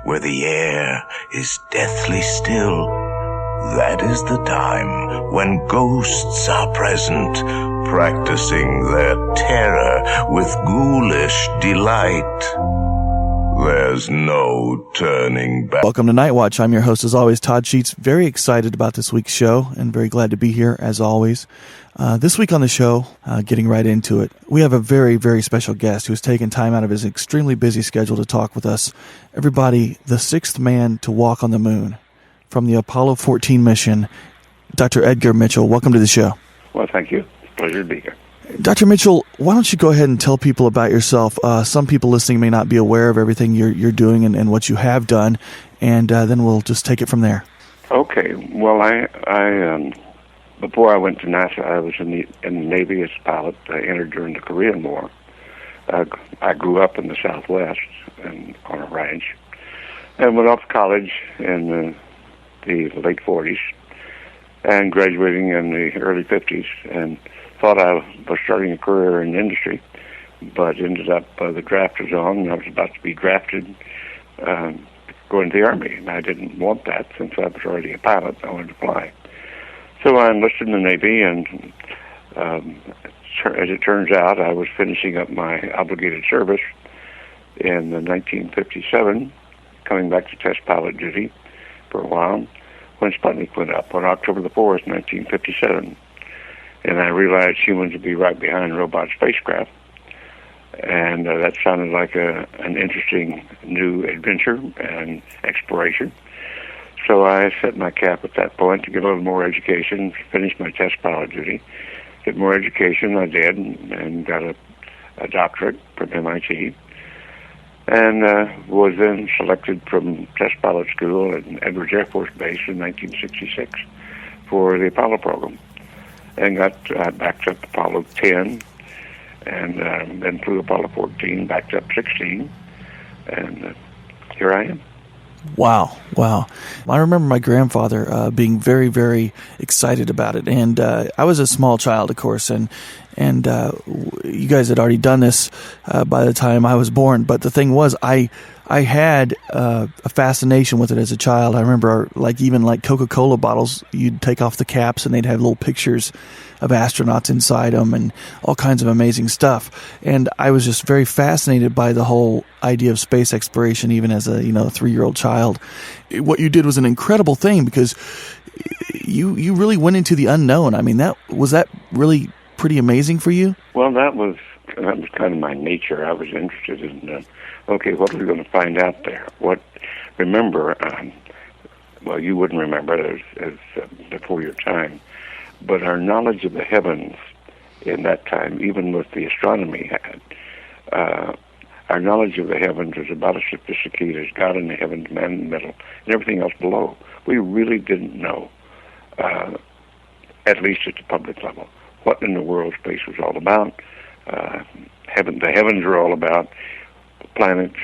where the air is deathly still. That is the time when ghosts are present, practicing their terror with ghoulish delight. There's no turning back. Welcome to Night Watch. I'm your host, as always, Todd Sheets. Very excited about this week's show and very glad to be here, as always. This week on the show, getting right into it, we have a very, very special guest who's taken time out of his extremely busy schedule to talk with us. Everybody, the sixth man to walk on the moon from the Apollo 14 mission, Dr. EdgarMitchell. Welcome to the show. Well, thank you. Pleasure to be here. Dr. Mitchell, why don't you go ahead and tell people about yourself? Some people listening may not be aware of everything you're doing and what you have done, and then we'll just take it from there. Okay. Well, I before I went to NASA, I was in the Navy as a pilot. I entered during the Korean War. I grew up in the Southwest and on a ranch, and went off to college in the late 40s, and graduating in the early 50s, and thought I was starting a career in the industry, but ended up the draft was on, and I was about to be drafted going to the Army, and I didn't want that since I was already a pilot. I wanted to fly. So I enlisted in the Navy, and as it turns out, I was finishing up my obligated service in 1957, coming back to test pilot duty for a while, when Sputnik went up on October the 4th, 1957. And I realized humans would be right behind robot spacecraft. And that sounded like an interesting new adventure and exploration. So I set my cap at that point to get a little more education, finish my test pilot duty, get more education. I did, and got a doctorate from MIT. And was then selected from test pilot school at Edwards Air Force Base in 1966 for the Apollo program. And got backed up Apollo 10, and then flew Apollo 14, backed up 16, and here I am. Wow. I remember my grandfather being very, very excited about it, and I was a small child, of course, and you guys had already done this by the time I was born, but the thing was, I had a fascination with it as a child. I remember even Coca-Cola bottles, you'd take off the caps and they'd have little pictures of astronauts inside them and all kinds of amazing stuff. And I was just very fascinated by the whole idea of space exploration, even as a 3-year-old child. What you did was an incredible thing because you really went into the unknown. I mean, was that really pretty amazing for you? Well, that was kind of my nature. I was interested in okay, what are we going to find out there? Remember, well, you wouldn't remember as before your time, but our knowledge of the heavens in that time, even with the astronomy had, our knowledge of the heavens was about as sophisticated as God in the heavens, man in the middle, and everything else below. We really didn't know, at least at the public level, what in the world space was all about. The heavens were all about. Planets,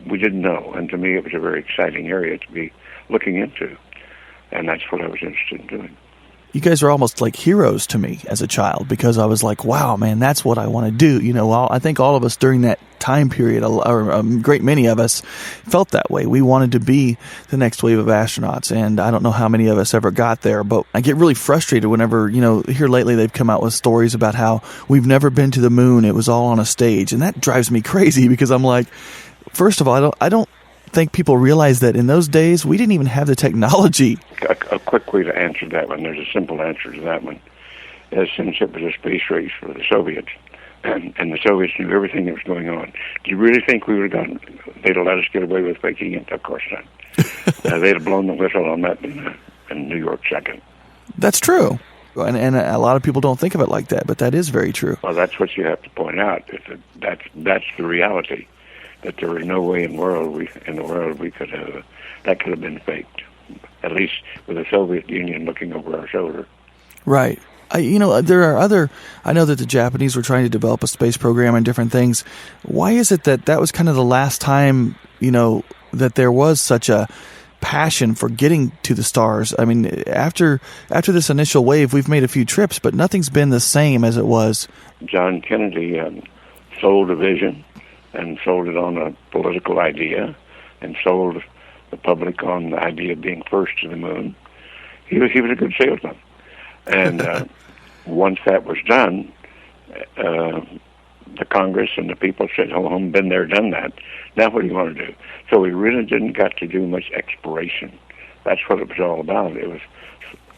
we didn't know, and to me it was a very exciting area to be looking into, and that's what I was interested in doing. You guys are almost like heroes to me as a child, because I was like, wow, man, that's what I want to do. I think all of us during that time period, or a great many of us, felt that way. We wanted to be the next wave of astronauts, and I don't know how many of us ever got there, but I get really frustrated whenever, here lately they've come out with stories about how we've never been to the moon, it was all on a stage, and that drives me crazy, because I'm like, first of all, I don't think people realize that in those days, we didn't even have the technology. A quick way to answer that one, there's a simple answer to that one, since it was a space race for the Soviets, and the Soviets knew everything that was going on. Do you really think we would have they'd have let us get away with faking it? Of course not. They'd have blown the whistle on that in New York second. That's true. And a lot of people don't think of it like that, but that is very true. Well, that's what you have to point out. That's the reality. That there was no way in the world we could have that could have been faked, at least with the Soviet Union looking over our shoulder. Right. There are other. I know that the Japanese were trying to develop a space program and different things. Why is it that was kind of the last time that there was such a passion for getting to the stars? I mean, after this initial wave, we've made a few trips, but nothing's been the same as it was. John Kennedy sold a vision and sold it on a political idea and sold the public on the idea of being first to the moon. He was a good salesman. And once that was done, the Congress and the people said, "Oh, been there, done that. Now what do you want to do?" So we really didn't get to do much exploration. That's what it was all about. It was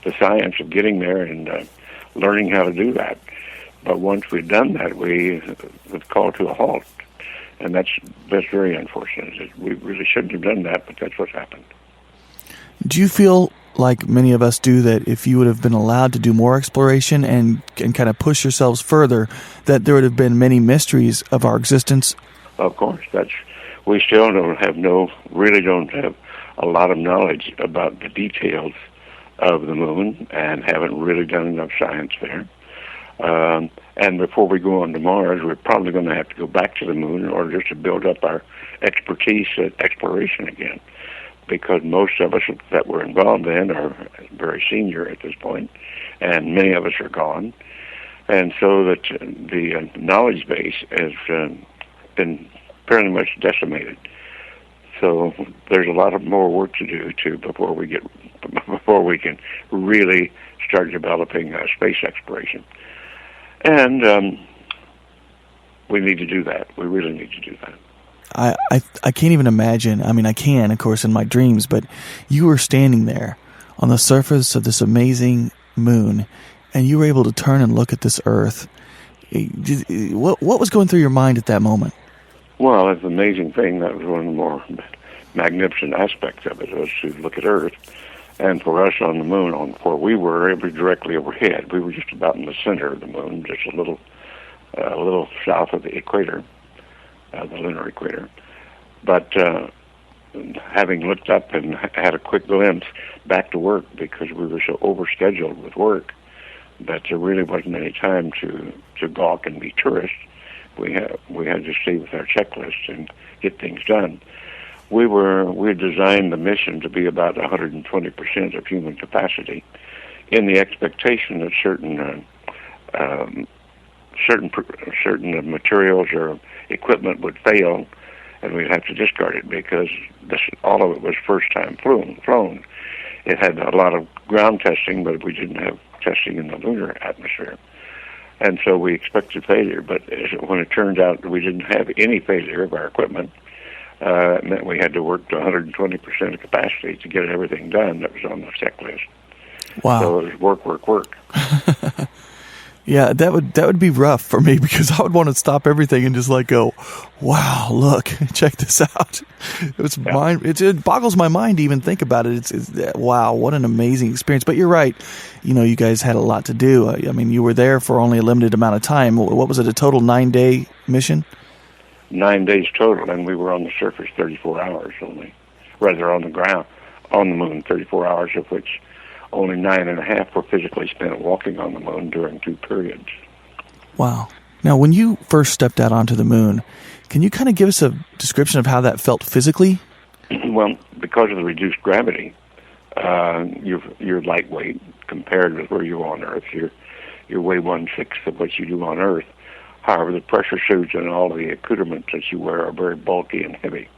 the science of getting there and learning how to do that. But once we'd done that, we was called to a halt. And that's very unfortunate. We really shouldn't have done that, but that's what happened. Do you feel like many of us do that if you would have been allowed to do more exploration and kind of push yourselves further, that there would have been many mysteries of our existence? Of course, we still don't have a lot of knowledge about the details of the moon and haven't really done enough science there. And before we go on to Mars, we're probably going to have to go back to the moon in order just to build up our expertise at exploration again, because most of us that were involved then are very senior at this point, and many of us are gone. And so that the knowledge base has been fairly much decimated. So there's a lot of more work to do before we can really start developing space exploration. And we need to do that. We really need to do that. I can't even imagine. I mean, I can, of course, in my dreams, but you were standing there on the surface of this amazing moon, and you were able to turn and look at this Earth. What was going through your mind at that moment? Well, it's an amazing thing. That was one of the more magnificent aspects of it, was to look at Earth. And for us on the moon, where we were, it was directly overhead. We were just about in the center of the moon, just a little south of the equator, the lunar equator. But having looked up and had a quick glimpse back to work, because we were so overscheduled with work that there really wasn't any time to gawk and be tourists. We had to stay with our checklist and get things done. We designed the mission to be about 120% of human capacity, in the expectation that certain materials or equipment would fail, and we'd have to discard it, because all of it was first time flown. It had a lot of ground testing, but we didn't have testing in the lunar atmosphere. And so we expected failure, but when it turned out we didn't have any failure of our equipment, it meant we had to work to 120% of capacity to get everything done that was on the checklist. Wow. So it was work. Yeah, that would be rough for me, because I would want to stop everything and just go, wow, look, check this out. It boggles my mind to even think about it. It's wow, what an amazing experience. But you're right. You guys had a lot to do. I mean, you were there for only a limited amount of time. What was it, a total 9-day mission? 9 days total, and we were on the surface 34 hours only. Rather, on the ground, on the moon, 34 hours, of which only 9.5 were physically spent walking on the moon during 2 periods. Wow. Now, when you first stepped out onto the moon, can you kind of give us a description of how that felt physically? Well, because of the reduced gravity, you're lightweight compared with where you are on Earth. You're way 1/6 of what you do on Earth. However, the pressure suits and all the accoutrements that you wear are very bulky and heavy.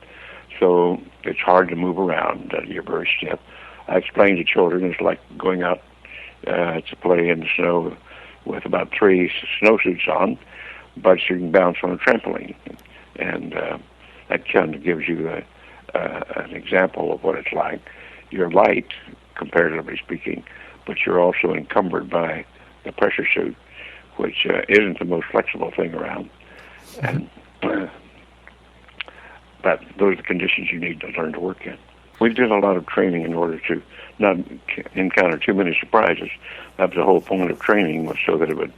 So it's hard to move around. You're very stiff. I explain to children it's like going out to play in the snow with about 3 snowsuits on, but you can bounce on a trampoline. And that kind of gives you an example of what it's like. You're light, comparatively speaking, but you're also encumbered by the pressure suit, which isn't the most flexible thing around. And but those are the conditions you need to learn to work in. We did a lot of training in order to not encounter too many surprises. That was the whole point of training, was so that it would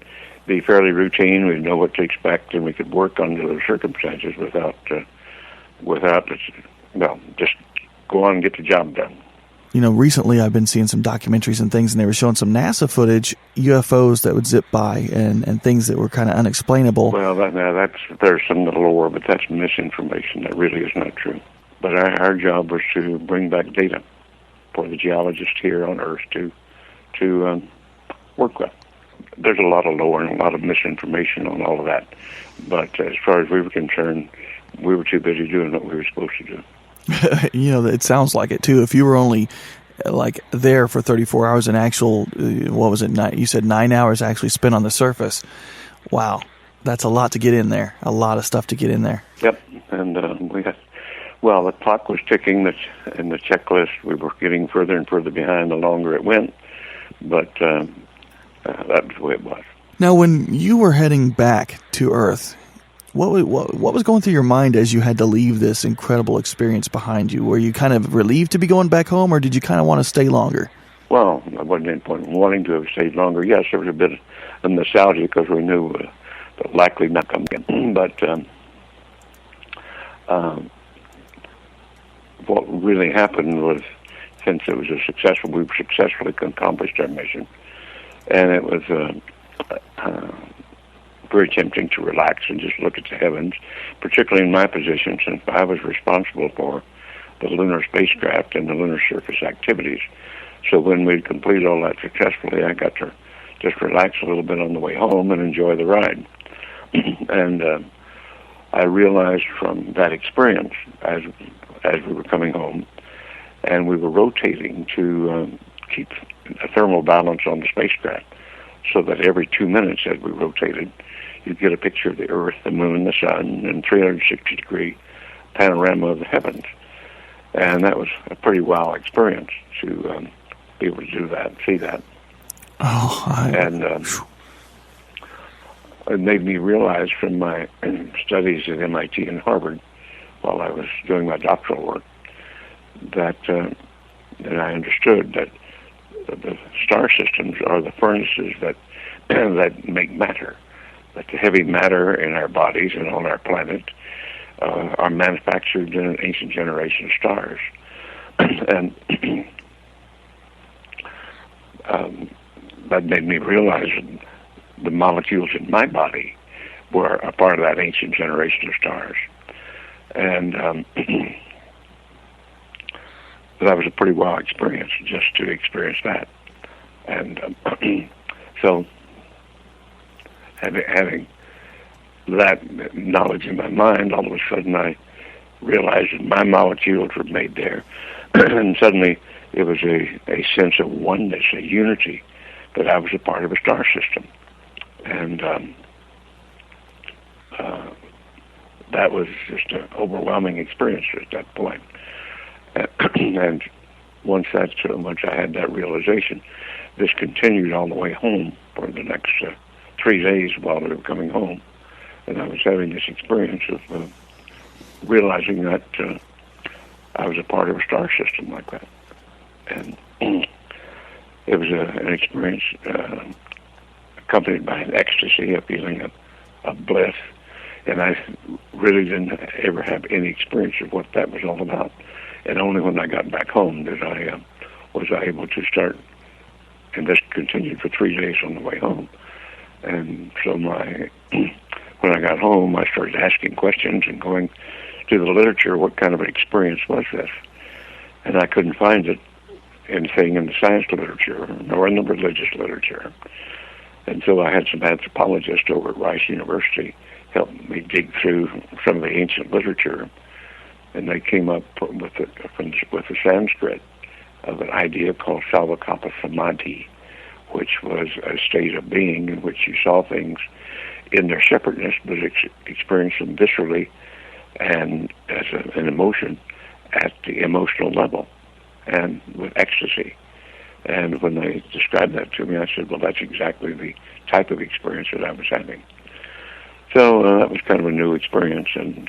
be fairly routine. We'd know what to expect, and we could work under those circumstances without just go on and get the job done. Recently I've been seeing some documentaries and things, and they were showing some NASA footage, UFOs that would zip by, and things that were kind of unexplainable. Well, there's some lore, but that's misinformation. That really is not true. But our job was to bring back data for the geologists here on Earth to work with. There's a lot of lore and a lot of misinformation on all of that. But as far as we were concerned, we were too busy doing what we were supposed to do. It sounds like it too. If you were only like there for 34 hours, an actual, what was it? You said 9 hours actually spent on the surface. Wow. That's a lot to get in there. A lot of stuff to get in there. Yep. And the clock was ticking, and the checklist, we were getting further and further behind the longer it went. But that was the way it was. Now, when you were heading back to Earth, what was going through your mind as you had to leave this incredible experience behind you? Were you kind of relieved to be going back home, or did you kind of want to stay longer? Well, I wasn't any point in wanting to have stayed longer. Yes, there was a bit of nostalgia because we knew likely not come again. But what really happened was, since it was we successfully accomplished our mission, and it was very tempting to relax and just look at the heavens, particularly in my position, since I was responsible for the lunar spacecraft and the lunar surface activities. So when we'd completed all that successfully, I got to just relax a little bit on the way home and enjoy the ride. And I realized from that experience, as we were coming home, and we were rotating to keep a thermal balance on the spacecraft, so that every 2 minutes as we rotated, you'd get a picture of the Earth, the Moon, the Sun, and 360-degree panorama of the heavens. And that was a pretty wow experience to be able to do that, see that. And it made me realize from my studies at MIT and Harvard, while I was doing my doctoral work, that I understood that the star systems are the furnaces that that make matter, that the heavy matter in our bodies and on our planet are manufactured in an ancient generation of stars. And that made me realize that the molecules in my body were a part of that ancient generation of stars. And that was a pretty wild experience, just to experience that. And so having that knowledge in my mind, all of a sudden I realized that my molecules were made there. And suddenly it was a sense of oneness, a unity, that I was a part of a star system. And that was just an overwhelming experience at that point. And once I had that realization, this continued all the way home for the next 3 days while we were coming home. And I was having this experience of realizing that I was a part of a star system like that. And it was an experience accompanied by an ecstasy, a feeling of bliss. And I really didn't ever have any experience of what that was all about. And only when I got back home did was I able to start, and this continued for 3 days on the way home. And so when I got home, I started asking questions and going to the literature, what kind of an experience was this? And I couldn't find it anything in the science literature nor in the religious literature. And so I had some anthropologists over at Rice University help me dig through some of the ancient literature, and they came up with the Sanskrit of an idea called Salvakapa Samadhi, which was a state of being in which you saw things in their separateness, but experienced them viscerally and as an emotion at the emotional level and with ecstasy. And when they described that to me, I said, well, that's exactly the type of experience that I was having. So that was kind of a new experience and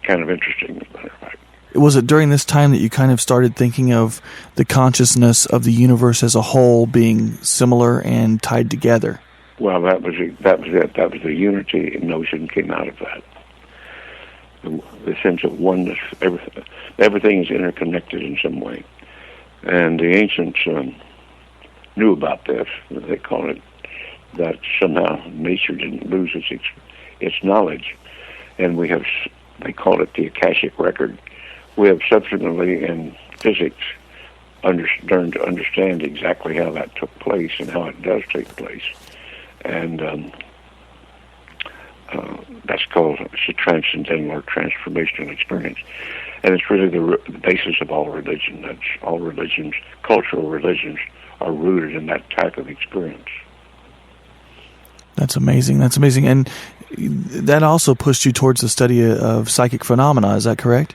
kind of interesting, as a matter of fact. Was it during this time that you kind of started thinking of the consciousness of the universe as a whole being similar and tied together? Well, that was it. That was the unity notion came out of that. The sense of oneness. Everything is interconnected in some way. And the ancients knew about this. They call it that somehow nature didn't lose its knowledge. And they call it the Akashic record. We have subsequently in physics learned to understand exactly how that took place and how it does take place. And that's called a transcendental or transformational experience. And it's really the basis of all religion. That's all religions, cultural religions, are rooted in that type of experience. That's amazing. That's amazing. And that also pushed you towards the study of psychic phenomena. Is that correct?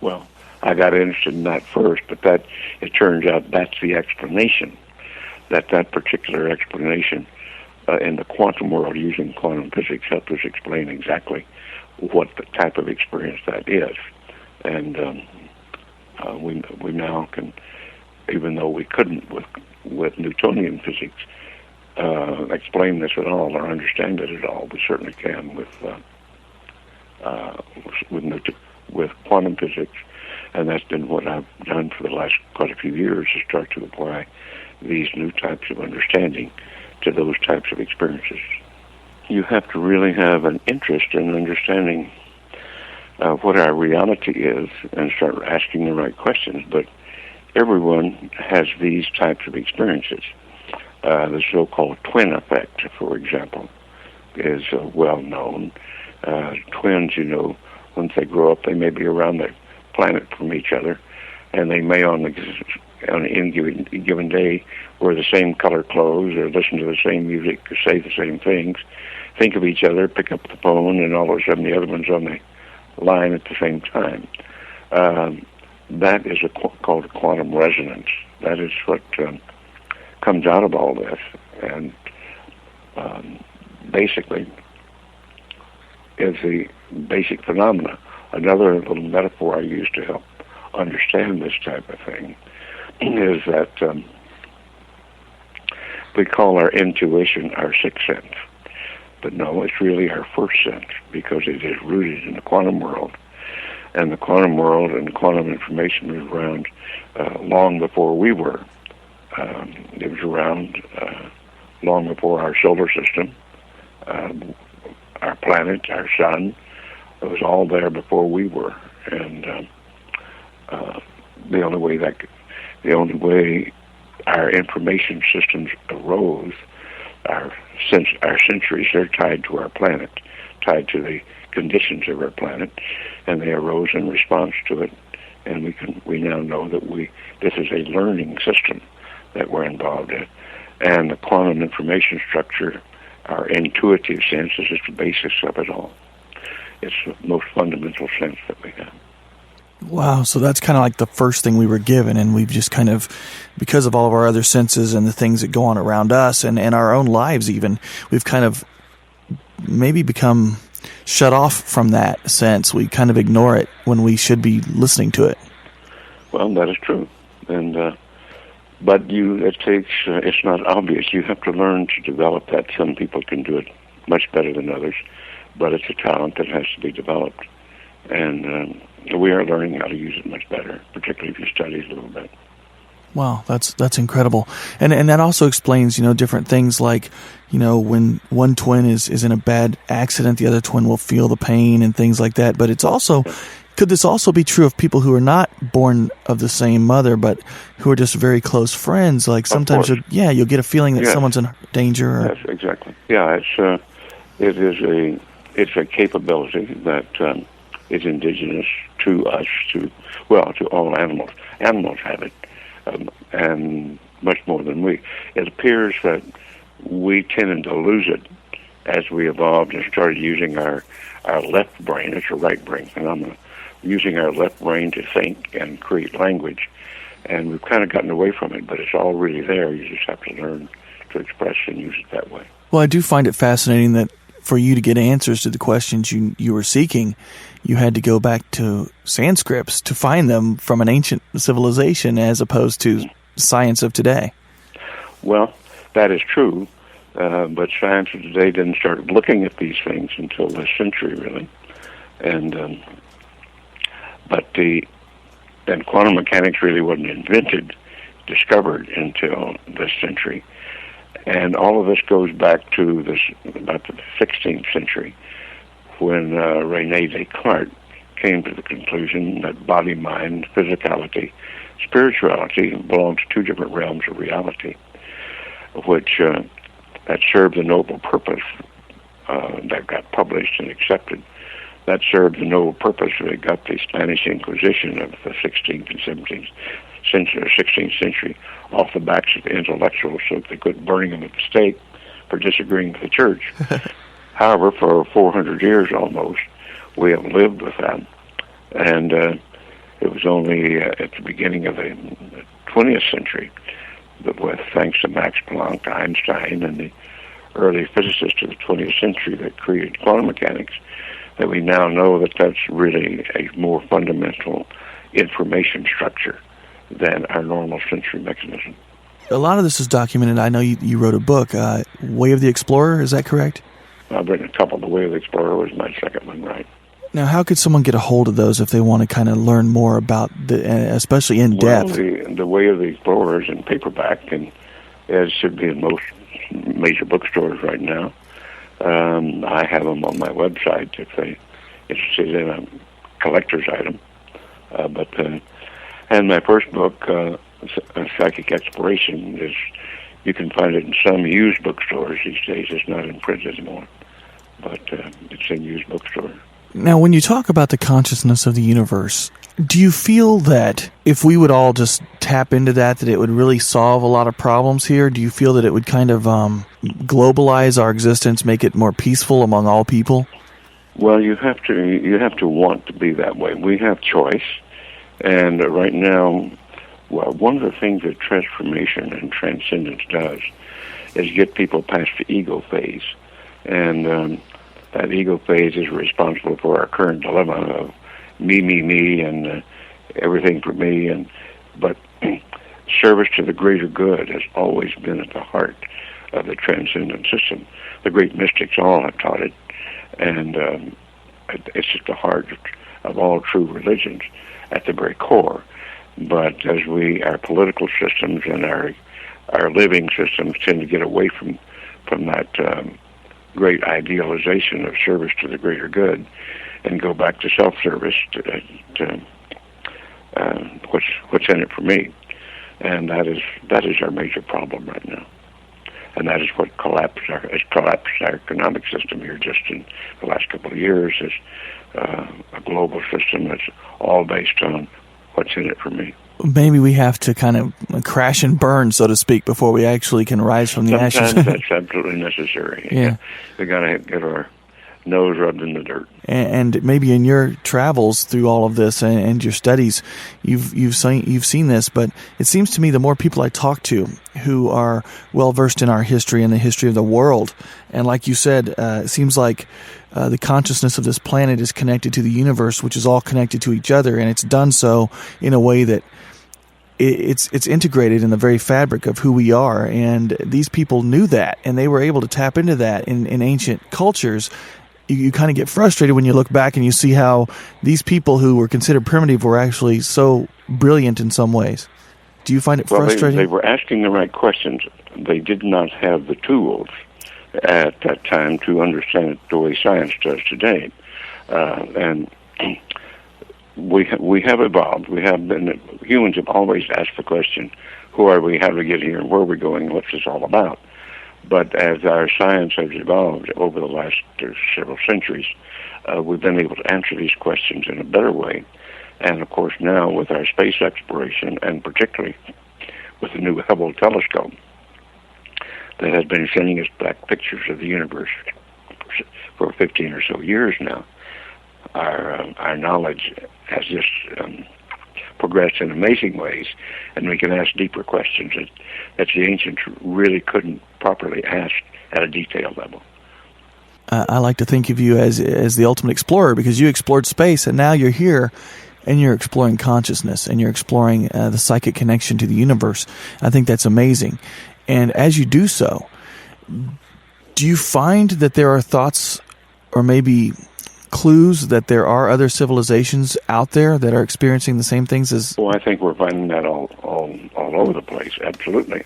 Well, I got interested in that first, but it turns out that's the explanation. That particular explanation in the quantum world using quantum physics helped us explain exactly what the type of experience that is. And we now can, even though we couldn't with Newtonian physics, explain this at all or understand it at all, we certainly can with quantum physics. And that's been what I've done for the last quite a few years, is start to apply these new types of understanding to those types of experiences. You have to really have an interest in understanding what our reality is and start asking the right questions. But everyone has these types of experiences. The so-called twin effect, for example, is well known. Twins, once they grow up, they may be around the planet from each other, and they may on any given day wear the same color clothes or listen to the same music or say the same things, think of each other, pick up the phone, and all of a sudden the other one's on the line at the same time. That is called quantum resonance. That is what comes out of all this, and basically is the basic phenomena. Another little metaphor I use to help understand this type of thing is that we call our intuition our sixth sense. But no, it's really our first sense, because it is rooted in the quantum world. And the quantum world and quantum information was around long before we were. It was around long before our solar system, our planet, our sun. It was all there before we were. And the only way our information systems arose, our centuries, they're tied to our planet, tied to the conditions of our planet, and they arose in response to it. And we now know that this is a learning system that we're involved in. And the quantum information structure, our intuitive sense, is just the basis of it all. It's the most fundamental sense that we have. Wow, so that's kind of like the first thing we were given, and we've just kind of, because of all of our other senses and the things that go on around us and our own lives even, we've kind of maybe become shut off from that sense. We kind of ignore it when we should be listening to it. Well, that is true. And but it's not obvious. You have to learn to develop that. Some people can do it much better than others, but it's a talent that has to be developed. And we are learning how to use it much better, particularly if you study it a little bit. Wow, that's incredible. And that also explains, different things like, when one twin is in a bad accident, the other twin will feel the pain and things like that. But it's also, could this also be true of people who are not born of the same mother, but who are just very close friends? Like sometimes, you'll get a feeling that someone's in danger. Or... Yes, exactly. Yeah, it's a capability that is indigenous to us, to all animals. Animals have it, and much more than we. It appears that we tended to lose it as we evolved and started using our left brain. It's a right brain phenomenon. Using our left brain to think and create language, and we've kind of gotten away from it, but it's all really there. You just have to learn to express and use it that way. Well, I do find it fascinating that for you to get answers to the questions you were seeking, you had to go back to Sanscripts to find them from an ancient civilization as opposed to science of today. Well, that is true, but science of today didn't start looking at these things until this century, really. And but quantum mechanics really wasn't discovered until this century. And all of this goes back to about the 16th century, when René Descartes came to the conclusion that body, mind, physicality, spirituality belong to two different realms of reality, which that served the noble purpose that got published and accepted that served a noble purpose. It got the Spanish Inquisition of the 16th and 17th century, or 16th century off the backs of the intellectuals so that they quit burning them at the stake for disagreeing with the church. However, for 400 years almost, we have lived with that. And it was only at the beginning of the 20th century that, with thanks to Max Planck, Einstein, and the early physicists of the 20th century that created quantum mechanics, that we now know that that's really a more fundamental information structure than our normal sensory mechanism. A lot of this is documented. I know you wrote a book, Way of the Explorer, is that correct? I've written a couple. The Way of the Explorer was my second one, right? Now, how could someone get a hold of those if they want to kind of learn more about, especially in depth? The Way of the Explorer is in paperback, and it should be in most major bookstores right now. I have them on my website if they're interested in a collector's item. And my first book, Psychic Exploration, you can find it in some used bookstores these days. It's not in print anymore, but it's in used bookstores. Now, when you talk about the consciousness of the universe, do you feel that if we would all just tap into that it would really solve a lot of problems here? Do you feel that it would kind of globalize our existence, make it more peaceful among all people? Well, you have to want to be that way. We have choice, and right now, well, one of the things that transformation and transcendence does is get people past the ego phase, and that ego phase is responsible for our current dilemma of me, and everything for me. But service to the greater good has always been at the heart of the transcendent system. The great mystics all have taught it, and it's at the heart of all true religions, at the very core. But as our political systems and our living systems tend to get away from that great idealization of service to the greater good, and go back to self-service, to what's in it for me, and that is our major problem right now, and that is what collapsed our economic system here just in the last couple of years. Is a global system that's all based on what's in it for me. Maybe we have to kind of crash and burn, so to speak, before we actually can rise from the ashes. Sometimes that's absolutely necessary. Yeah. We got to get our nose rubbed in the dirt. And maybe in your travels through all of this and your studies, you've seen this. But it seems to me the more people I talk to who are well versed in our history and the history of the world, and like you said, it seems like the consciousness of this planet is connected to the universe, which is all connected to each other, and it's done so in a way that it's integrated in the very fabric of who we are. And these people knew that, and they were able to tap into that in ancient cultures. You kind of get frustrated when you look back and you see how these people who were considered primitive were actually so brilliant in some ways. Do you find it frustrating? They were asking the right questions. They did not have the tools at that time to understand it the way science does today. And we have evolved. Humans have always asked the question, who are we, how do we get here, and where are we going, and what's this all about? But as our science has evolved over the last several centuries, we've been able to answer these questions in a better way. And, of course, now with our space exploration, and particularly with the new Hubble telescope that has been sending us back pictures of the universe for 15 or so years now, our knowledge has just progressed in amazing ways, and we can ask deeper questions that the ancients really couldn't properly ask at a detailed level. I like to think of you as the ultimate explorer, because you explored space, and now you're here, and you're exploring consciousness, and you're exploring the psychic connection to the universe. I think that's amazing. And as you do so, do you find that there are thoughts or maybe clues that there are other civilizations out there that are experiencing the same things as... Well, I think we're finding that all over the place, absolutely.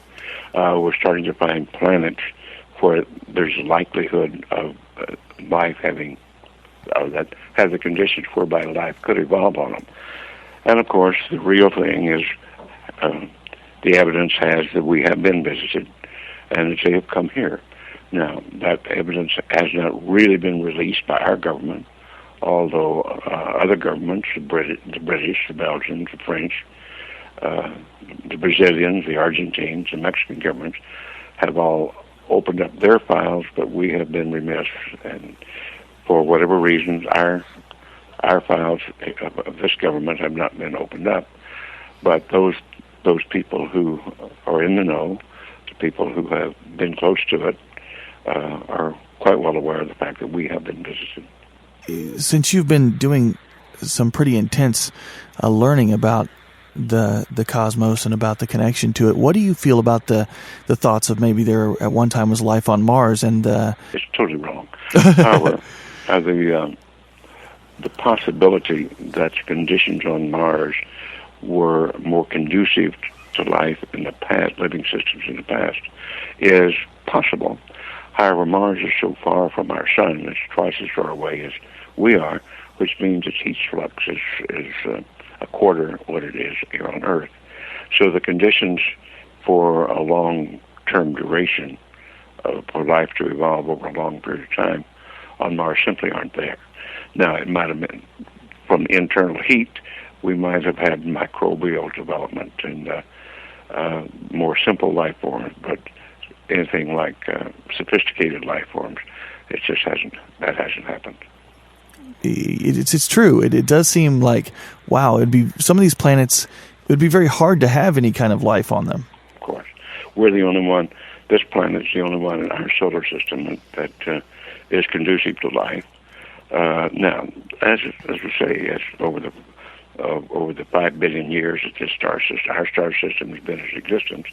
We're starting to find planets where there's a likelihood of life having... that have the conditions whereby life could evolve on them. And, of course, the real thing is the evidence has that we have been visited and that they have come here. Now, that evidence has not really been released by our government although other governments, the British, the Belgians, the French, the Brazilians, the Argentines, the Mexican governments have all opened up their files, but we have been remiss, and for whatever reasons, our files of this government have not been opened up. But those people who are in the know, the people who have been close to it, are quite well aware of the fact that we have been visited. Since you've been doing some pretty intense learning about the cosmos and about the connection to it, what do you feel about the thoughts of maybe there at one time was life on Mars? And it's totally wrong. However, the possibility that conditions on Mars were more conducive to life in the past, living systems in the past, is possible. However, Mars is so far from our sun; it's twice as far away as we are, which means its heat flux is a quarter what it is here on Earth. So the conditions for a long-term duration for life to evolve over a long period of time on Mars simply aren't there. Now, it might have been from internal heat, we might have had microbial development and more simple life forms, but anything like sophisticated life forms, that hasn't happened. It's true. It does seem like, wow, it'd be some of these planets, it would be very hard to have any kind of life on them. Of course. We're the only one, this planet's the only one in our solar system that is conducive to life. Now, as we say, over the 5 billion years that our star system has been in existence,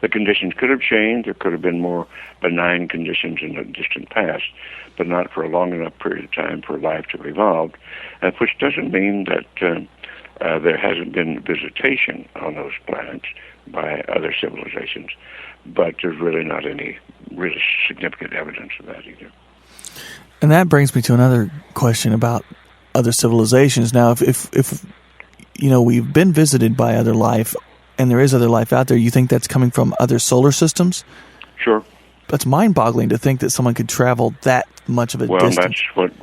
the conditions could have changed. There could have been more benign conditions in the distant past, but not for a long enough period of time for life to evolve, which doesn't mean that there hasn't been visitation on those planets by other civilizations, but there's really not any really significant evidence of that either. And that brings me to another question about other civilizations. Now, if we've been visited by other life, and there is other life out there, you think that's coming from other solar systems? Sure. That's mind-boggling to think that someone could travel that much of a distance. Well, that's what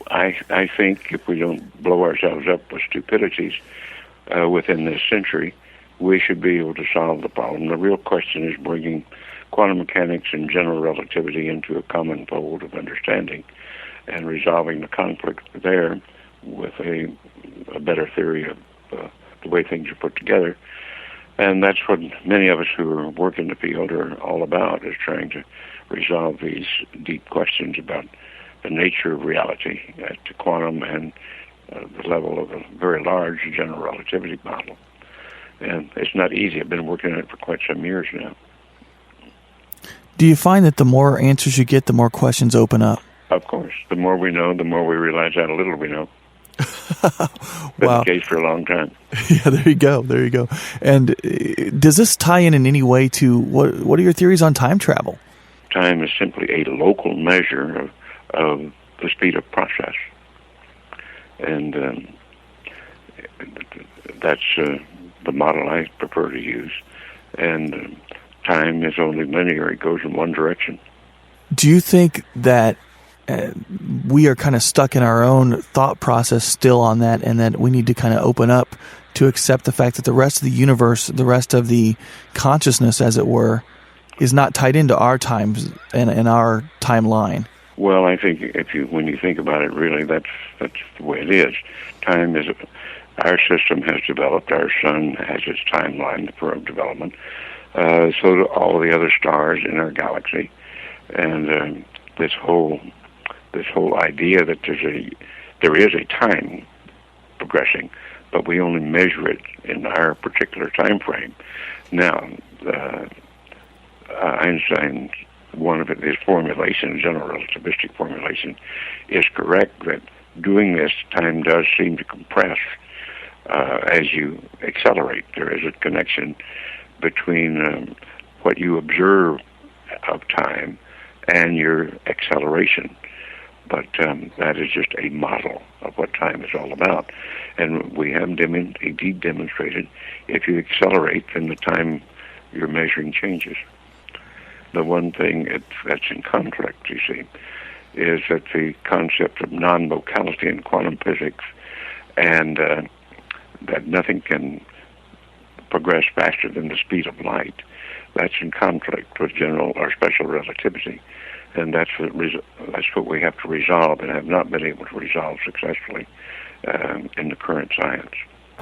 I think. If we don't blow ourselves up with stupidities within this century, we should be able to solve the problem. The real question is bringing quantum mechanics and general relativity into a common fold of understanding and resolving the conflict there with a better theory of the way things are put together. And that's what many of us who are working the field are all about, is trying to resolve these deep questions about the nature of reality at the quantum and the level of a very large general relativity model. And it's not easy. I've been working on it for quite some years now. Do you find that the more answers you get, the more questions open up? Of course. The more we know, the more we realize how little we know. Been Wow. the case for a long time. Yeah, there you go. And does this tie in any way to what are your theories on time travel? Time is simply a local measure of the speed of process. And that's the model I prefer to use. And time is only linear. It goes in one direction. Do you think that we are kind of stuck in our own thought process still on that, and that we need to kind of open up to accept the fact that the rest of the universe, the rest of the consciousness, as it were, is not tied into our times and our timeline? Well, I think when you think about it, really, that's the way it is. Time is, our system has developed. Our sun has its timeline for development. So do all the other stars in our galaxy, and this whole idea that there is a time progressing, but we only measure it in our particular time frame. Now, Einstein, one of his formulation, general relativistic formulation, is correct that doing this, time does seem to compress as you accelerate. There is a connection between what you observe of time and your acceleration. But that is just a model of what time is all about. And we have indeed demonstrated if you accelerate, then the time you're measuring changes. The one thing that's in conflict, you see, is that the concept of non-locality in quantum physics, and that nothing can progress faster than the speed of light. That's in conflict with general or special relativity, and that's what we have to resolve, and have not been able to resolve successfully in the current science.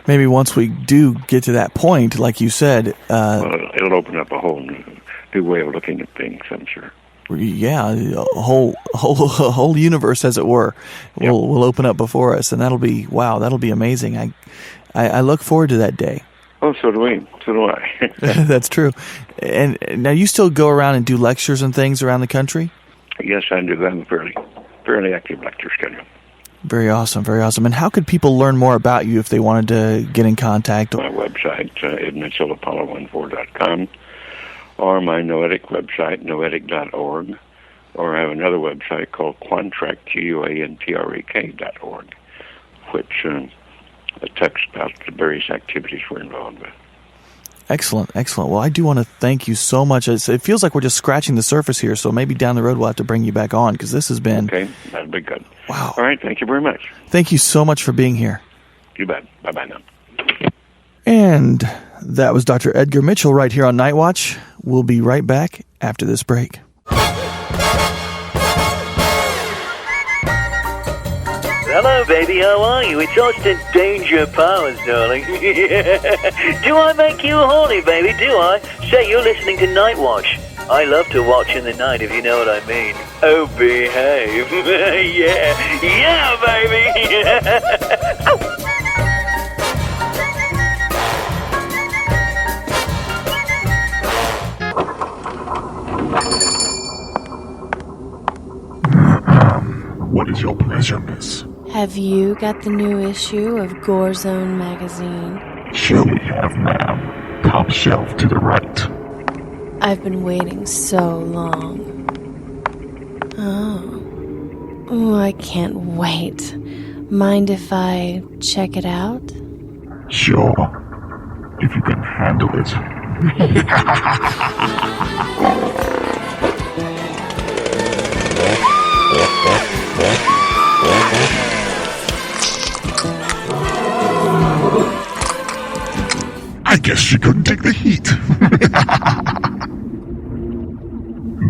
Maybe once we do get to that point, like you said, well, it'll open up a whole new way of looking at things, I'm sure. Yeah, a whole universe, as it were, will open up before us, and that'll be amazing. I look forward to that day. Oh, so do we. So do I. That's true. And now you still go around and do lectures and things around the country? Yes, I do. I have a fairly active lecture schedule. Very awesome, very awesome. And how could people learn more about you if they wanted to get in contact? My website, EdgarMitchellApollo14.com, or my Noetic website, noetic.org, or I have another website called Quantrek, QUANTREK.org, which talks about the various activities we're involved with. Excellent, excellent. Well, I do want to thank you so much. It feels like we're just scratching the surface here, so maybe down the road we'll have to bring you back on, because this has been... Okay, that'd be good. Wow. All right, thank you very much. Thank you so much for being here. You bet. Bye-bye now. And that was Dr. Edgar Mitchell right here on Night Watch. We'll be right back after this break. Hello, baby, how are you? It's Austin Danger Powers, darling. Do I make you horny, baby? Do I? Say, you're listening to Night Watch. I love to watch in the night, if you know what I mean. Oh, behave. Yeah, baby. What is your pleasure, miss? Have you got the new issue of Gore Zone magazine? Sure we have, ma'am. Top shelf to the right. I've been waiting so long. Oh, I can't wait. Mind if I check it out? Sure. If you can handle it. I guess she couldn't take the heat.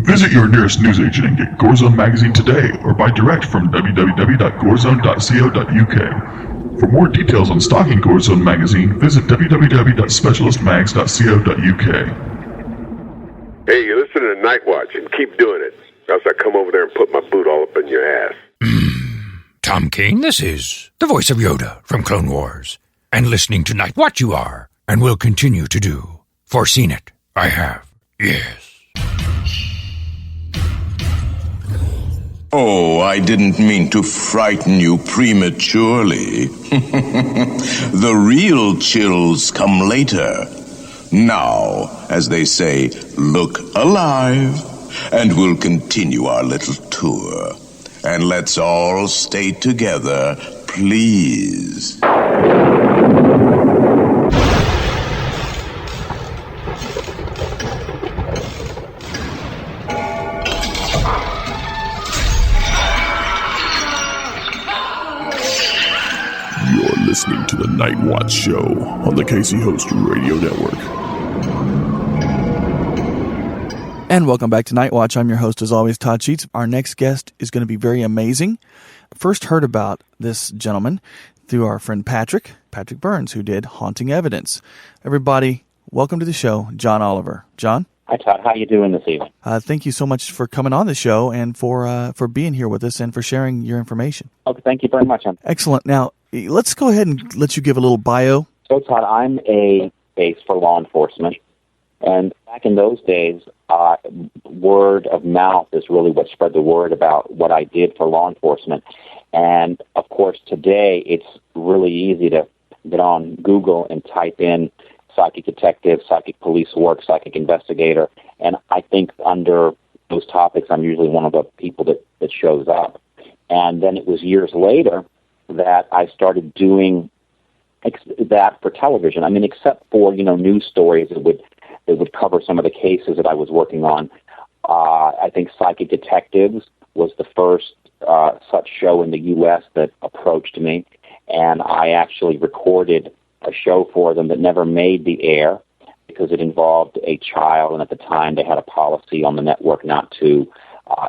Visit your nearest newsagent and get Gorezone magazine today, or buy direct from www.gorezone.co.uk. For more details on stocking Gorezone magazine, visit www.specialistmags.co.uk. Hey, you're listening to Night Watch, and keep doing it, else I come over there and put my boot all up in your ass. Tom King, this is the voice of Yoda from Clone Wars. And listening to Night Watch you are, and will continue to do. Foreseen it, I have, yes. Oh, I didn't mean to frighten you prematurely. The real chills come later. Now, as they say, look alive, and we'll continue our little tour. And let's all stay together, please. Listening to the Night Watch Show on the Casey Host Radio Network. And welcome back to Night Watch. I'm your host, as always, Todd Sheets. Our next guest is going to be very amazing. First heard about this gentleman through our friend Patrick Burns, who did Haunting Evidence. Everybody, welcome to the show, JohnOliver. John? Hi, Todd. How you doing this evening? Thank you so much for coming on the show and for being here with us and for sharing your information. Okay, thank you very much. Excellent. Now, let's go ahead and let you give a little bio. So, Todd, I'm a base for law enforcement, and back in those days, word of mouth is really what spread the word about what I did for law enforcement. And, of course, today it's really easy to get on Google and type in psychic detective, psychic police work, psychic investigator, and I think under those topics I'm usually one of the people that shows up. And then it was years later that I started doing that for television. I mean, except for, news stories that would cover some of the cases that I was working on. I think psychic detectives was the first such show in the U.S. that approached me, and I actually recorded a show for them that never made the air because it involved a child, and at the time they had a policy on the network not to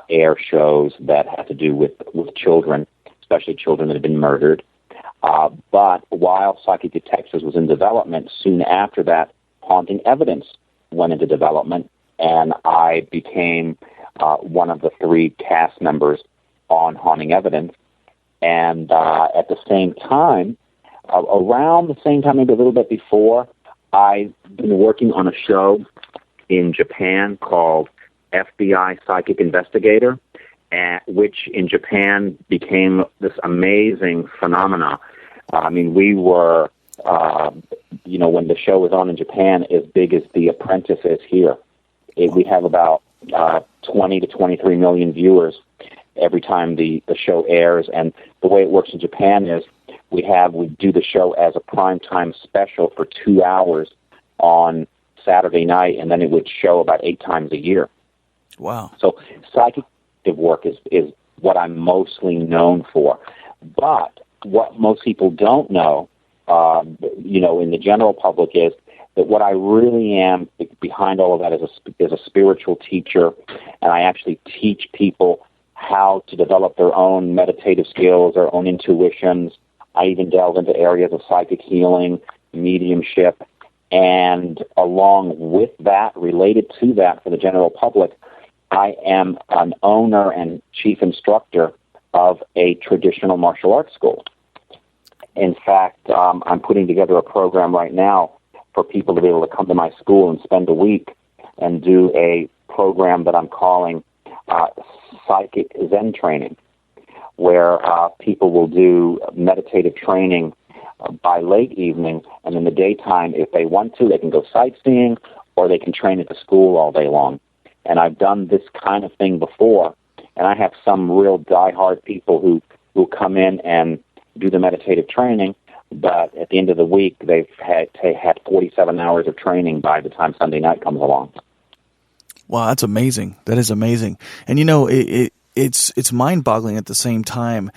air shows that had to do with children, especially children that had been murdered. But while Psychic Detectives was in development, soon after that, Haunting Evidence went into development, and I became one of the 3 cast members on Haunting Evidence. And at the same time, around the same time, maybe a little bit before, I've been working on a show in Japan called FBI Psychic Investigator, which in Japan became this amazing phenomena. I mean, we were, when the show was on in Japan, as big as The Apprentice is here. We have about 20 to 23 million viewers every time the show airs. And the way it works in Japan is we do the show as a primetime special for 2 hours on Saturday night, and then it would show about 8 times a year. Wow. So psychic work is what I'm mostly known for. But what most people don't know, in the general public, is that what I really am behind all of that is a spiritual teacher, and I actually teach people how to develop their own meditative skills, their own intuitions. I even delve into areas of psychic healing, mediumship, and along with that, related to that for the general public, I am an owner and chief instructor of a traditional martial arts school. In fact, I'm putting together a program right now for people to be able to come to my school and spend a week and do a program that I'm calling Psychic Zen Training, where people will do meditative training by late evening, and in the daytime, if they want to, they can go sightseeing, or they can train at the school all day long. And I've done this kind of thing before, and I have some real diehard people who come in and do the meditative training, but at the end of the week, they've had 47 hours of training by the time Sunday night comes along. Wow, that's amazing. That is amazing. And it's mind-boggling at the same time.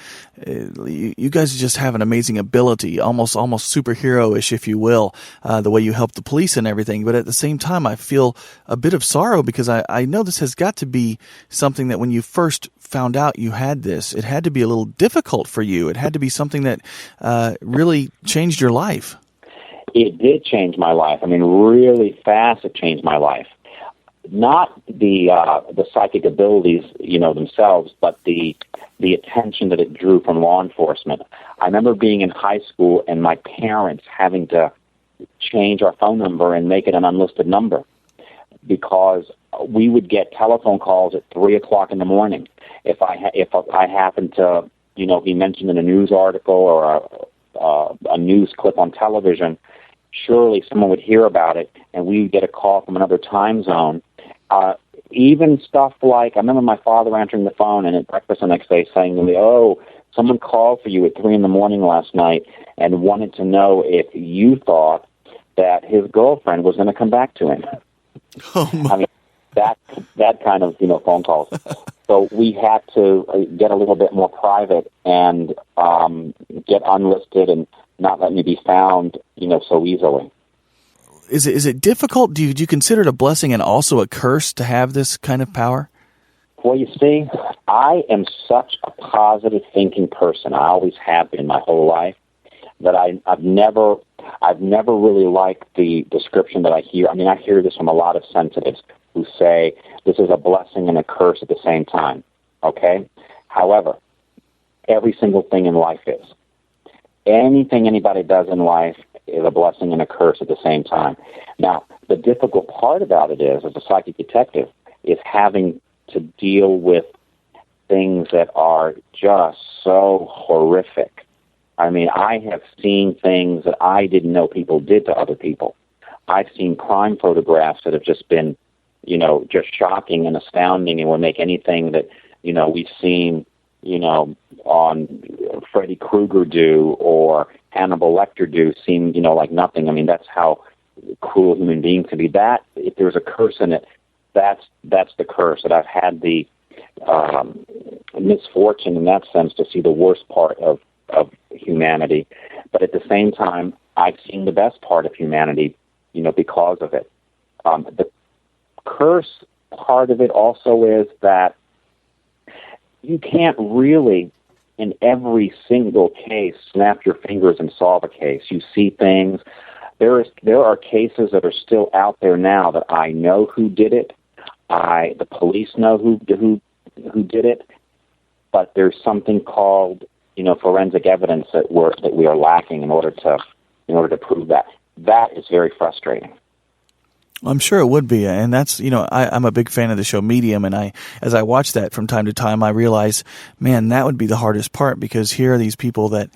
You guys just have an amazing ability, almost superhero-ish, if you will, the way you help the police and everything. But at the same time, I feel a bit of sorrow because I know this has got to be something that when you first found out you had this, it had to be a little difficult for you. It had to be something that really changed your life. It did change my life. I mean, really fast it changed my life. Not the psychic abilities, themselves, but the attention that it drew from law enforcement. I remember being in high school and my parents having to change our phone number and make it an unlisted number because we would get telephone calls at 3:00 in the morning. If I happened to, be mentioned in a news article or a news clip on television, surely someone would hear about it, and we would get a call from another time zone. Even stuff like, I remember my father answering the phone and at breakfast the next day saying to me, "Oh, someone called for you at 3 a.m. last night and wanted to know if you thought that his girlfriend was going to come back to him." Oh my. I mean, that kind of, phone calls. So we had to get a little bit more private and get unlisted and not let me be found, so easily. Is it difficult? Do you consider it a blessing and also a curse to have this kind of power? Well, you see, I am such a positive thinking person. I always have been my whole life. That I've never really liked the description that I hear. I mean, I hear this from a lot of sensitives who say this is a blessing and a curse at the same time. Okay? However, every single thing in life is. Anything anybody does in life is a blessing and a curse at the same time. Now, the difficult part about it is, as a psychic detective, is having to deal with things that are just so horrific. I mean, I have seen things that I didn't know people did to other people. I've seen crime photographs that have just been, just shocking and astounding and will make anything that, we've seen, on Freddy Krueger do or Hannibal Lecter do seem, like nothing. I mean, that's how cruel human beings can be. That, if there's a curse in it, that's the curse, that I've had the misfortune in that sense to see the worst part of humanity. But at the same time, I've seen the best part of humanity, because of it. The curse part of it also is that you can't really, in every single case, snap your fingers and solve a case. You see things. There are cases that are still out there now that I know who did it. The police know who did it, but there's something called forensic evidence that we are lacking in order to prove that. That is very frustrating. I'm sure it would be, and that's, I'm a big fan of the show Medium, and as I watch that from time to time, I realize, man, that would be the hardest part, because here are these people that,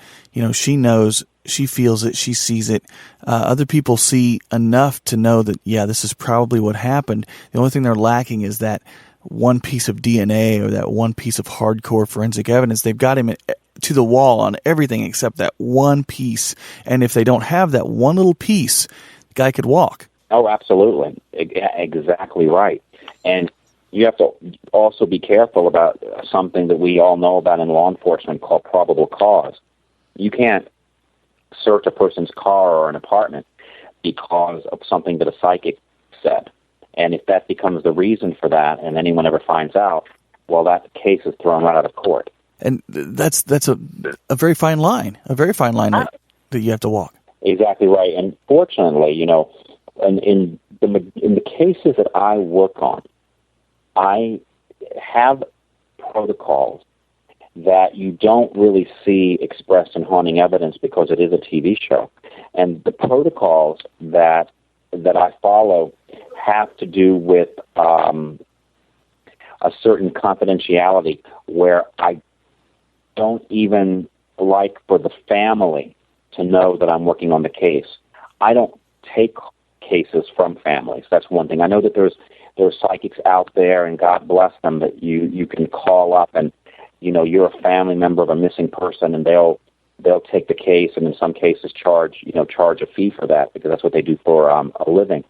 she knows, she feels it, she sees it. Other people see enough to know that, yeah, this is probably what happened. The only thing they're lacking is that one piece of DNA or that one piece of hardcore forensic evidence. They've got him to the wall on everything except that one piece, and if they don't have that one little piece, the guy could walk. Oh, absolutely. Exactly right. And you have to also be careful about something that we all know about in law enforcement called probable cause. You can't search a person's car or an apartment because of something that a psychic said. And if that becomes the reason for that and anyone ever finds out, well, that case is thrown right out of court. And that's a very fine line, that you have to walk. Exactly right. And fortunately, in the cases that I work on, I have protocols that you don't really see expressed in Haunting Evidence because it is a TV show. And the protocols that I follow have to do with a certain confidentiality where I don't even like for the family to know that I'm working on the case. I don't take cases from families. That's one thing. I know that there's psychics out there, and God bless them, that you can call up and you're a family member of a missing person, and they'll take the case, and in some cases charge a fee for that, because that's what they do for a living.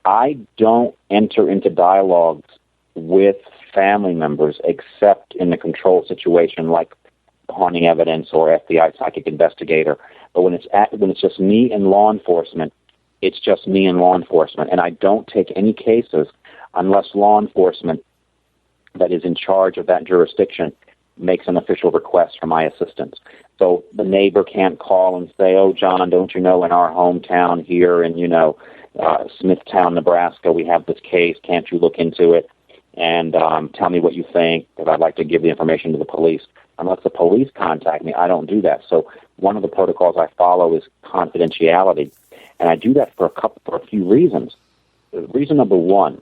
I don't enter into dialogues with family members except in the control situation like Haunting Evidence or FBI Psychic Investigator. But when it's just me and law enforcement, it's just me and law enforcement, and I don't take any cases unless law enforcement that is in charge of that jurisdiction makes an official request for my assistance. So the neighbor can't call and say, "Oh, John, don't you know in our hometown here in Smithtown, Nebraska, we have this case. Can't you look into it and tell me what you think? Because I'd like to give the information to the police." Unless the police contact me, I don't do that. So one of the protocols I follow is confidentiality, and I do that for a few reasons. Reason number one,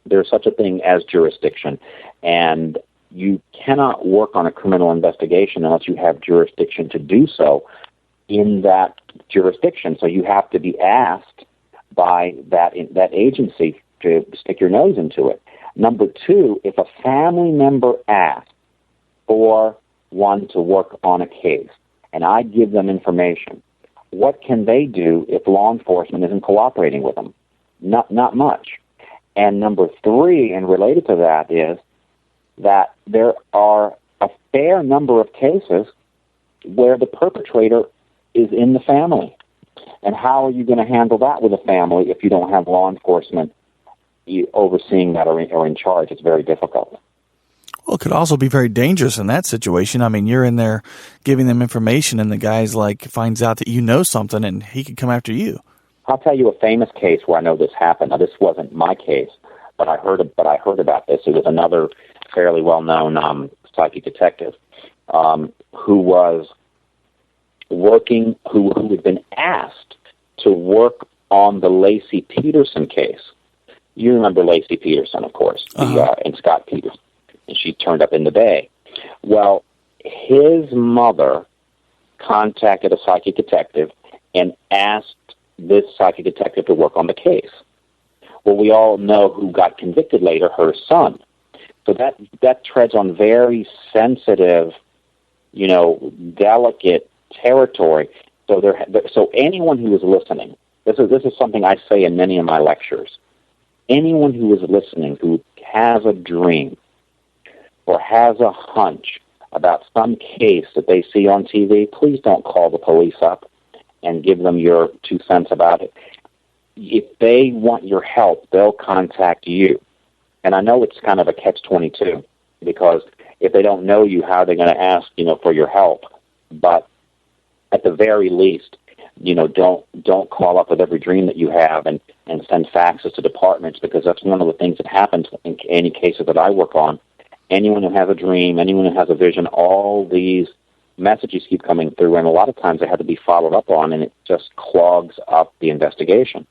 there's such a thing as jurisdiction, and you cannot work on a criminal investigation unless you have jurisdiction to do so in that jurisdiction. So you have to be asked by that agency to stick your nose into it. Number two, if a family member asks for one to work on a case, and I give them information, what can they do if law enforcement isn't cooperating with them? Not much. And number three, and related to that, is that there are a fair number of cases where the perpetrator is in the family. And how are you going to handle that with a family if you don't have law enforcement overseeing that or in charge? It's very difficult. Well, it could also be very dangerous in that situation. I mean, you're in there giving them information, and the guy's finds out that you know something, and he could come after you. I'll tell you a famous case where I know this happened. Now, this wasn't my case, but I heard about this. It was another fairly well-known psychic detective who was working, who had been asked to work on the Lacey Peterson case. You remember Lacey Peterson, of course, and Scott Peterson. And she turned up in the Bay. Well, his mother contacted a psychic detective and asked this psychic detective to work on the case. Well, we all know who got convicted later, her son. So that treads on very sensitive, delicate territory. So anyone who is listening, this is something I say in many of my lectures. Anyone who is listening who has a dream or has a hunch about some case that they see on TV, please don't call the police up and give them your 2 cents about it. If they want your help, they'll contact you. And I know it's kind of a catch-22, because if they don't know you, how are they going to ask, for your help? But at the very least, don't call up with every dream that you have and send faxes to departments, because that's one of the things that happens in any cases that I work on. Anyone who has a dream, anyone who has a vision, all these messages keep coming through, and a lot of times they have to be followed up on, and it just clogs up the investigation.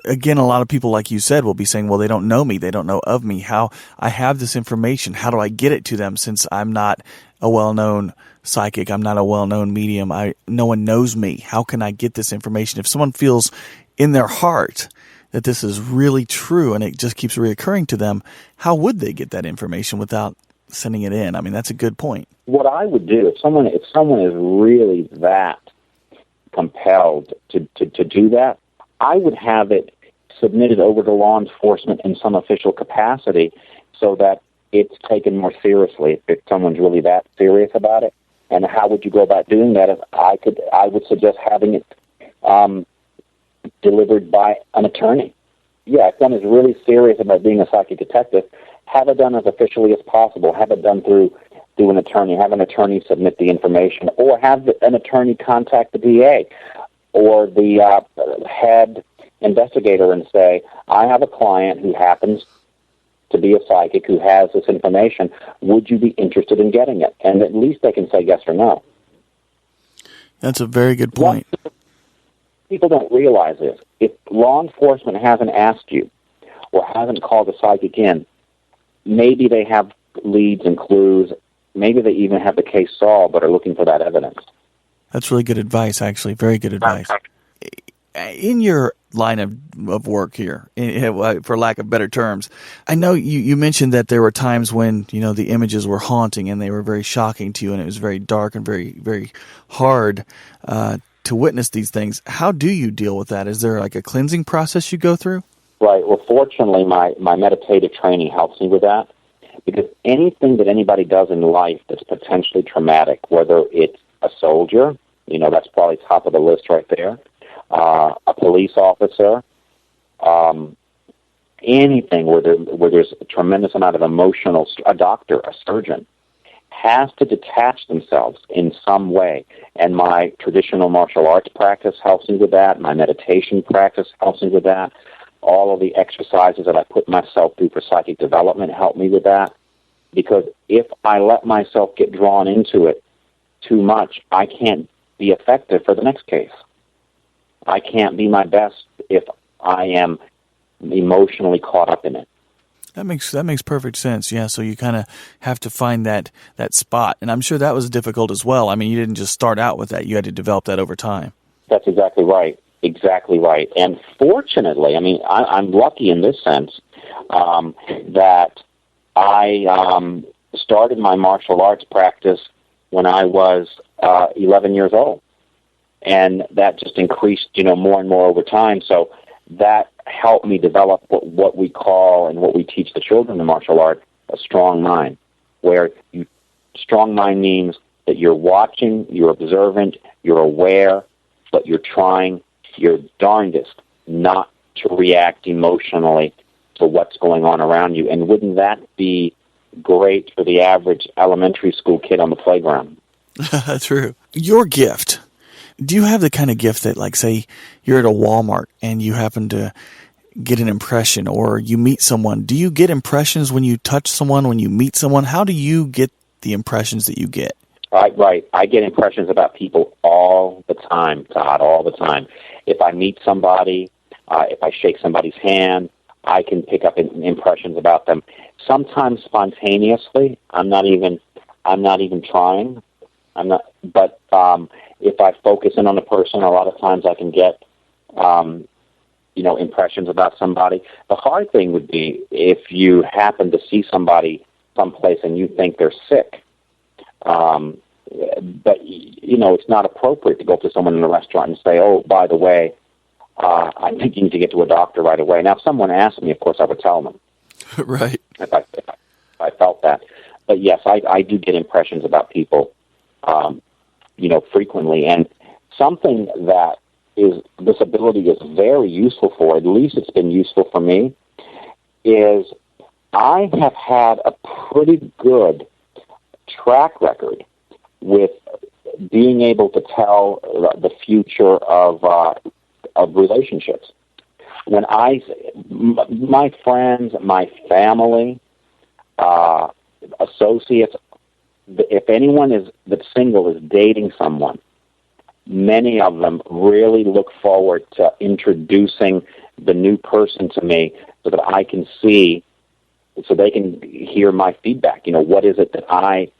Again, a lot of people, like you said, will be saying, well, they don't know me. They don't know of me. How I have this information. How do I get it to them, since I'm not a well-known psychic? I'm not a well-known medium. No one knows me. How can I get this information? If someone feels in their heart that this is really true and it just keeps reoccurring to them, how would they get that information without sending it in? I mean, that's a good point. What I would do, if someone is really that compelled to do that, I would have it submitted over to law enforcement in some official capacity so that it's taken more seriously if someone's really that serious about it. And how would you go about doing that? I would suggest having it delivered by an attorney. Yeah, if one is really serious about being a psychic detective, have it done as officially as possible. Have it done through an attorney. Have an attorney submit the information, or have an attorney contact the DA or the head investigator and say, I have a client who happens to be a psychic who has this information. Would you be interested in getting it? And at least they can say yes or no. That's a very good point. What people don't realize is, if law enforcement hasn't asked you or hasn't called a psychic in, maybe they have leads and clues. Maybe they even have the case solved but are looking for that evidence. That's really good advice, actually. Very good advice. In your line of work here, for lack of better terms, I know you mentioned that there were times when, the images were haunting and they were very shocking to you, and it was very dark and very, very hard to witness these things. How do you deal with that? Is there like a cleansing process you go through? Right. Well, fortunately, my meditative training helps me with that, because anything that anybody does in life that's potentially traumatic, whether it's a soldier, that's probably top of the list right there, a police officer, anything where there's a tremendous amount of emotional, a doctor, a surgeon, has to detach themselves in some way. And my traditional martial arts practice helps me with that. My meditation practice helps me with that. All of the exercises that I put myself through for psychic development help me with that. Because if I let myself get drawn into it too much, I can't be effective for the next case. I can't be my best if I am emotionally caught up in it. That makes perfect sense. Yeah, so you kind of have to find that spot, and I'm sure that was difficult as well. I mean, you didn't just start out with that; you had to develop that over time. That's exactly right. Exactly right. And fortunately, I mean, I'm lucky in this sense that I started my martial arts practice when I was 11 years old, and that just increased, more and more over time. So that helped me develop what we call and what we teach the children in martial art, a strong mind, where strong mind means that you're watching, you're observant, you're aware, but you're trying your darndest not to react emotionally to what's going on around you. And wouldn't that be great for the average elementary school kid on the playground? True. Your gift. Do you have the kind of gift that, like, say, you're at a Walmart and you happen to get an impression, or you meet someone? Do you get impressions when you touch someone, when you meet someone? How do you get the impressions that you get? Right. I get impressions about people all the time, Todd, all the time. If I meet somebody, if I shake somebody's hand, I can pick up impressions about them. Sometimes spontaneously. I'm not even trying. But if I focus in on a person, a lot of times I can get, impressions about somebody. The hard thing would be if you happen to see somebody someplace and you think they're sick. But, it's not appropriate to go up to someone in a restaurant and say, oh, by the way, I think you need to get to a doctor right away. Now, if someone asked me, of course, I would tell them. Right. If I felt that. but yes, I do get impressions about people, frequently. And something that this ability is very useful for, at least it's been useful for me, is I have had a pretty good track record with being able to tell the future of relationships. When my friends, my family, associates, if anyone that's single is dating someone, many of them really look forward to introducing the new person to me so that I can see, so they can hear my feedback. What is it that I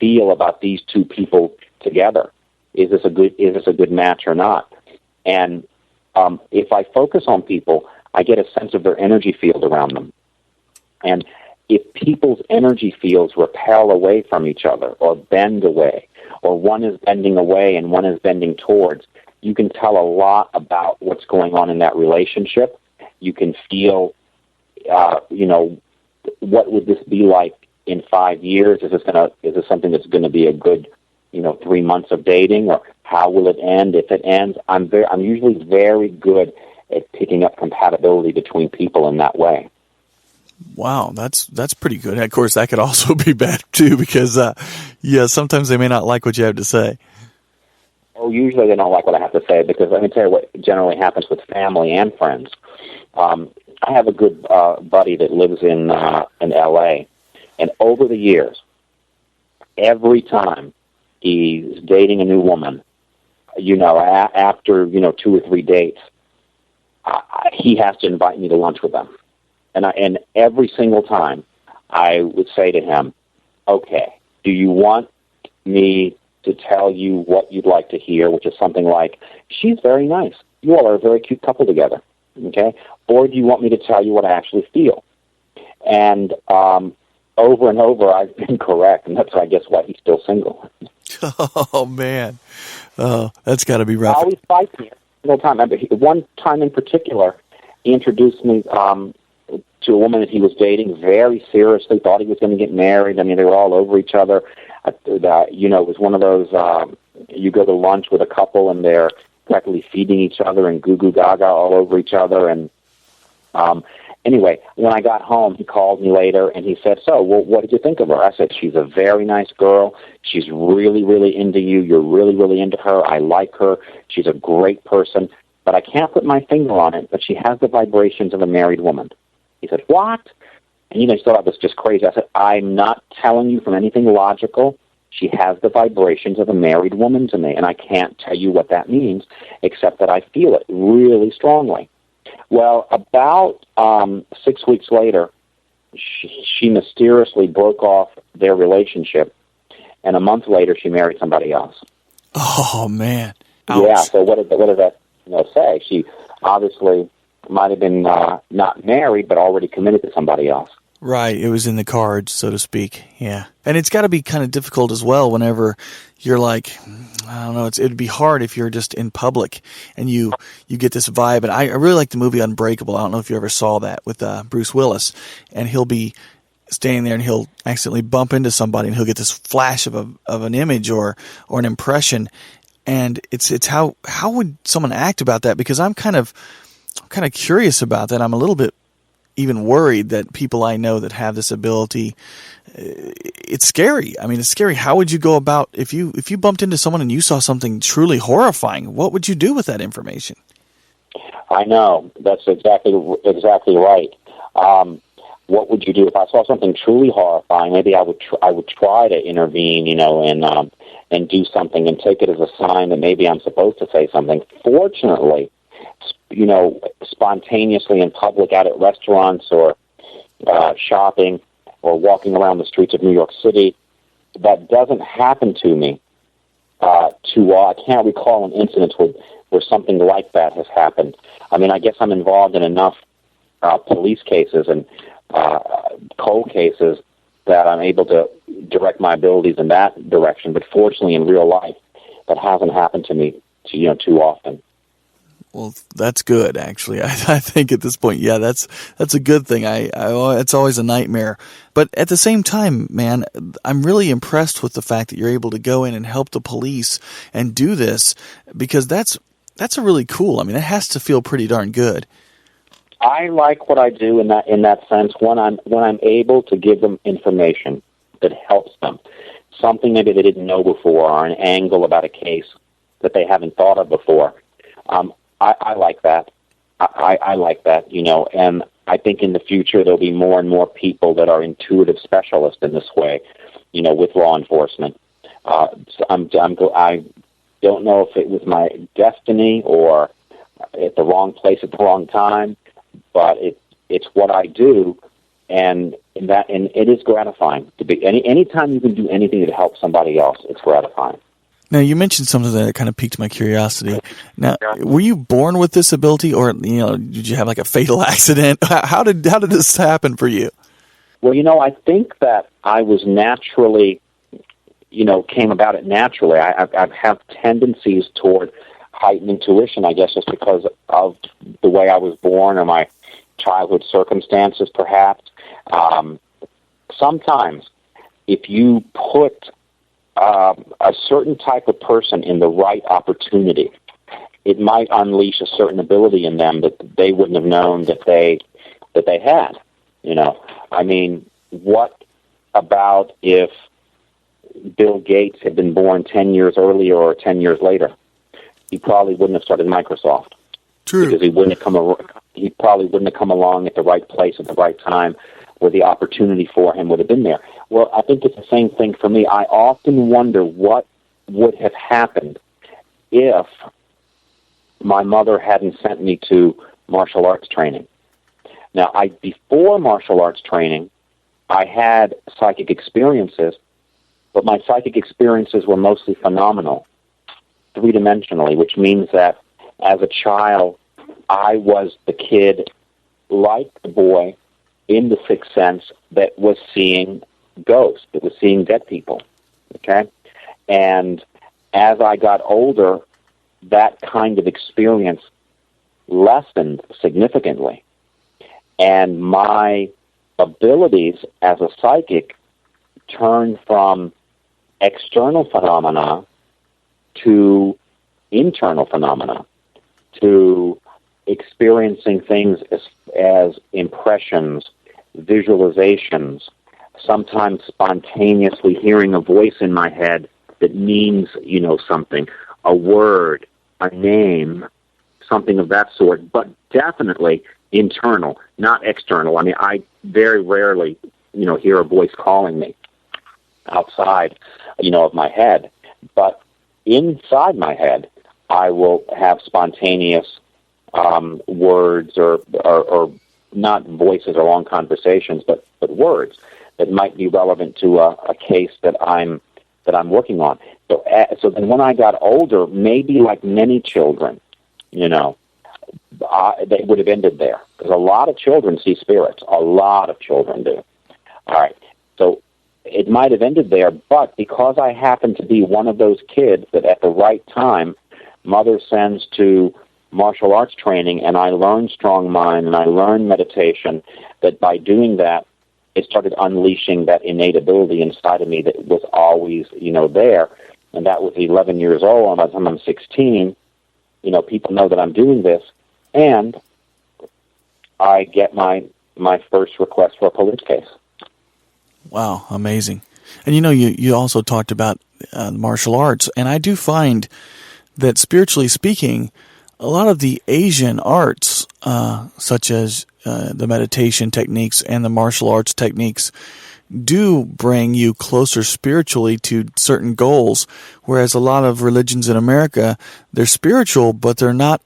feel about these two people together? Is this a good match or not? And if I focus on people, I get a sense of their energy field around them. And if people's energy fields repel away from each other or bend away, or one is bending away and one is bending towards, you can tell a lot about what's going on in that relationship. You can feel, what would this be like in 5 years? Is this something that's going to be a good, 3 months of dating, or how will it end? If it ends, I'm usually very good at picking up compatibility between people in that way. Wow, that's pretty good. Of course, that could also be bad too, because sometimes they may not like what you have to say. Oh, usually they don't like what I have to say, because let me tell you what generally happens with family and friends. I have a good buddy that lives in L.A., and over the years, every time he's dating a new woman, after 2 or 3 dates, he has to invite me to lunch with them. And every single time, I would say to him, okay, do you want me to tell you what you'd like to hear, which is something like, she's very nice. You all are a very cute couple together, okay? Or do you want me to tell you what I actually feel? And over and over, I've been correct, and that's, I guess, why he's still single. Oh, man. Oh, that's got to be rough. I always fight me every time. One time in particular, he introduced me to a woman that he was dating very seriously, thought he was going to get married. I mean, they were all over each other. It was one of those, you go to lunch with a couple and they're practically feeding each other and goo-goo gaga all over each other. And anyway, when I got home, he called me later and he said, so, well, what did you think of her? I said, she's a very nice girl. She's really, really into you. You're really, really into her. I like her. She's a great person. But I can't put my finger on it, but she has the vibrations of a married woman. He said, what? And he thought I was just crazy. I said, I'm not telling you from anything logical. She has the vibrations of a married woman to me, and I can't tell you what that means, except that I feel it really strongly. Well, about 6 weeks later, she mysteriously broke off their relationship, and a month later, she married somebody else. Oh, man. Ouch. Yeah, so what did that say? She obviously might have been not married, but already committed to somebody else. Right. It was in the cards, so to speak. Yeah. And it's got to be kind of difficult as well whenever you're like, I don't know, it'd be hard if you're just in public and you get this vibe. And I really like the movie Unbreakable. I don't know if you ever saw that with Bruce Willis. And he'll be standing there and he'll accidentally bump into somebody and he'll get this flash of an image or an impression. And it's how would someone act about that? Because I'm kind of curious about that. I'm a little bit even worried that people I know that have this ability, it's scary. I mean, it's scary. How would you go about if you bumped into someone and you saw something truly horrifying? What would you do with that information? I know. That's exactly right. What would you do if I saw something truly horrifying? Maybe I would try to intervene, and do something and take it as a sign that maybe I'm supposed to say something. Fortunately, spontaneously in public, out at restaurants or shopping or walking around the streets of New York City, that doesn't happen to me. I can't recall an incident where something like that has happened. I mean, I guess I'm involved in enough police cases and cold cases that I'm able to direct my abilities in that direction. But fortunately, in real life, that hasn't happened to me too often. Well, that's good, actually. I think at this point, yeah, that's a good thing. It's always a nightmare. But at the same time, man, I'm really impressed with the fact that you're able to go in and help the police and do this, because that's a really cool. I mean, it has to feel pretty darn good. I like what I do in that sense when I'm able to give them information that helps them, something maybe they didn't know before, or an angle about a case that they haven't thought of before. I like that. I like that, and I think in the future there'll be more and more people that are intuitive specialists in this way, with law enforcement. I don't know if it was my destiny or at the wrong place at the wrong time, but it's what I do, and it is gratifying to be. Anytime you can do anything to help somebody else, it's gratifying. Now, you mentioned something that kind of piqued my curiosity. Now, were you born with this ability, or did you have like a fatal accident? How did this happen for you? Well, I think that I was naturally, came about it naturally. I have tendencies toward heightened intuition, I guess, just because of the way I was born or my childhood circumstances, perhaps. Sometimes, if you put a certain type of person in the right opportunity, it might unleash a certain ability in them that they wouldn't have known that they had. I mean, what about if Bill Gates had been born 10 years earlier or 10 years later? He probably wouldn't have started Microsoft. True. Because he probably wouldn't have come along at the right place at the right time, where the opportunity for him would have been there. Well, I think it's the same thing for me. I often wonder what would have happened if my mother hadn't sent me to martial arts training. Now, before martial arts training, I had psychic experiences, but my psychic experiences were mostly phenomenal, three-dimensionally, which means that as a child, I was the kid, like the boy, in the sixth sense, that was seeing ghosts, that was seeing dead people, okay? And as I got older, that kind of experience lessened significantly. And my abilities as a psychic turned from external phenomena to internal phenomena, to experiencing things as impressions, visualizations, sometimes spontaneously hearing a voice in my head that means, something, a word, a name, something of that sort, but definitely internal, not external. I mean, I very rarely, hear a voice calling me outside, of my head, but inside my head, I will have spontaneous words or not voices or long conversations, but words that might be relevant to a case that I'm working on. So then when I got older, maybe like many children, they would have ended there, because a lot of children see spirits. A lot of children do. All right. So it might have ended there, but because I happen to be one of those kids that at the right time, mother sends to martial arts training, and I learned strong mind and I learned meditation, that by doing that, it started unleashing that innate ability inside of me that was always, there. And that was 11 years old, and by the time I'm 16, people know that I'm doing this, and I get my first request for a police case. Wow, amazing. And you also talked about martial arts, and I do find that, spiritually speaking, a lot of the Asian arts, such as the meditation techniques and the martial arts techniques, do bring you closer spiritually to certain goals, whereas a lot of religions in America, they're spiritual, but they're not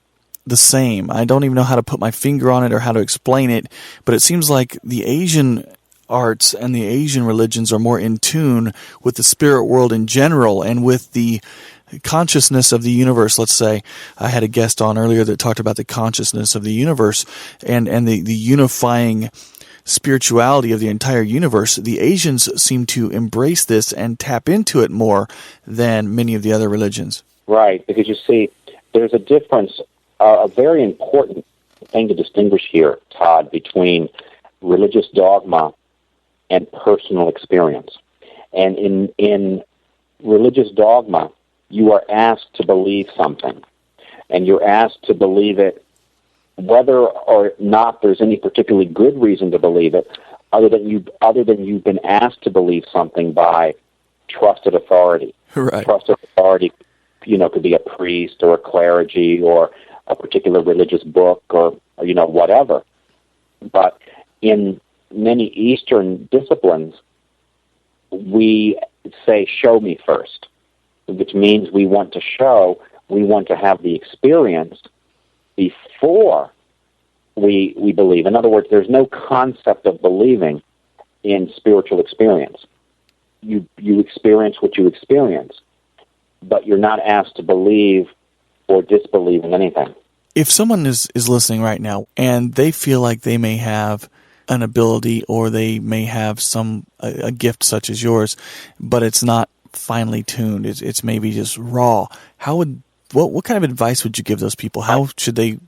the same. I don't even know how to put my finger on it or how to explain it, but it seems like the Asian arts and the Asian religions are more in tune with the spirit world in general and with the consciousness of the universe. Let's say I had a guest on earlier that talked about the consciousness of the universe and the unifying spirituality of the entire universe. The Asians seem to embrace this and tap into it more than many of the other religions. Right, because you see, there's a difference a very important thing to distinguish here, Todd, between religious dogma and personal experience. And in religious dogma, you are asked to believe something, and you're asked to believe it whether or not there's any particularly good reason to believe it, other than you've been asked to believe something by trusted authority. Right. Trusted authority, could be a priest or a clergy or a particular religious book or whatever. But in many Eastern disciplines, we say, show me first, which means we want to have the experience before we believe. In other words, there's no concept of believing in spiritual experience. You experience what you experience, but you're not asked to believe or disbelieve in anything. If someone is listening right now and they feel like they may have an ability or they may have a gift such as yours, but it's not finely tuned, it's maybe just raw, what kind of advice would you give those people? How should they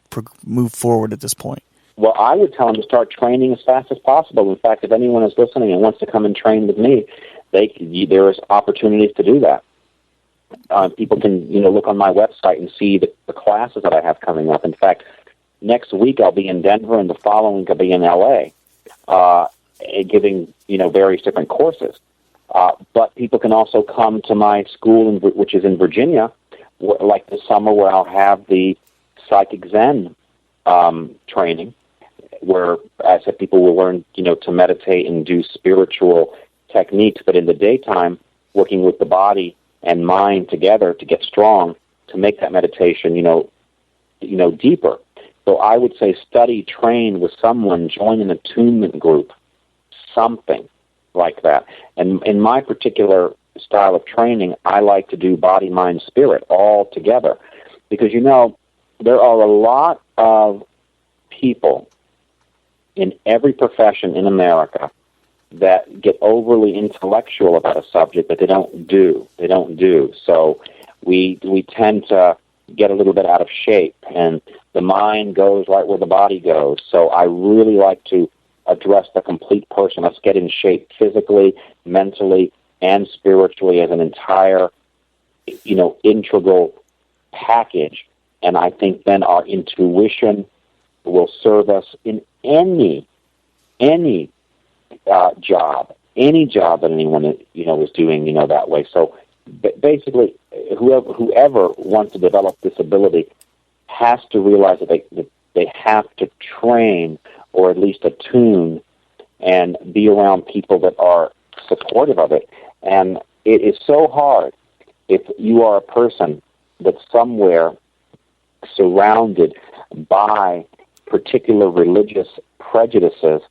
move forward at this point? Well, I would tell them to start training as fast as possible. In fact, if anyone is listening and wants to come and train with me, there's opportunities to do that. People can, look on my website and see the classes that I have coming up. In fact, next week I'll be in Denver, and the following week I'll be in L.A. Giving, various different courses. But people can also come to my school, which is in Virginia, like this summer, where I'll have the Psychic Zen training, where I said people will learn, to meditate and do spiritual techniques, but in the daytime, working with the body and mind together to get strong, to make that meditation, deeper. So I would say study, train with someone, join an attunement group, something like that. And in my particular style of training, I like to do body, mind, spirit all together, because, there are a lot of people in every profession in America that get overly intellectual about a subject that they don't do. So we tend to get a little bit out of shape, and the mind goes right where the body goes. So I really like to address the complete person. Let's get in shape physically, mentally, and spiritually as an entire, integral package. And I think then our intuition will serve us in any job that anyone is doing that way. So basically, whoever wants to develop this ability has to realize that they have to train or at least attune and be around people that are supportive of it. And it is so hard if you are a person that's somewhere surrounded by particular religious prejudices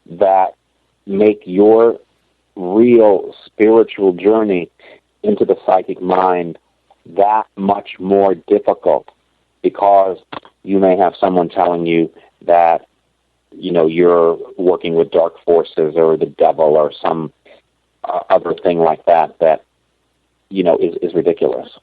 that make your real spiritual journey into the psychic mind that much more difficult, because you may have someone telling you that you're working with dark forces or the devil or some other thing like that is ridiculous.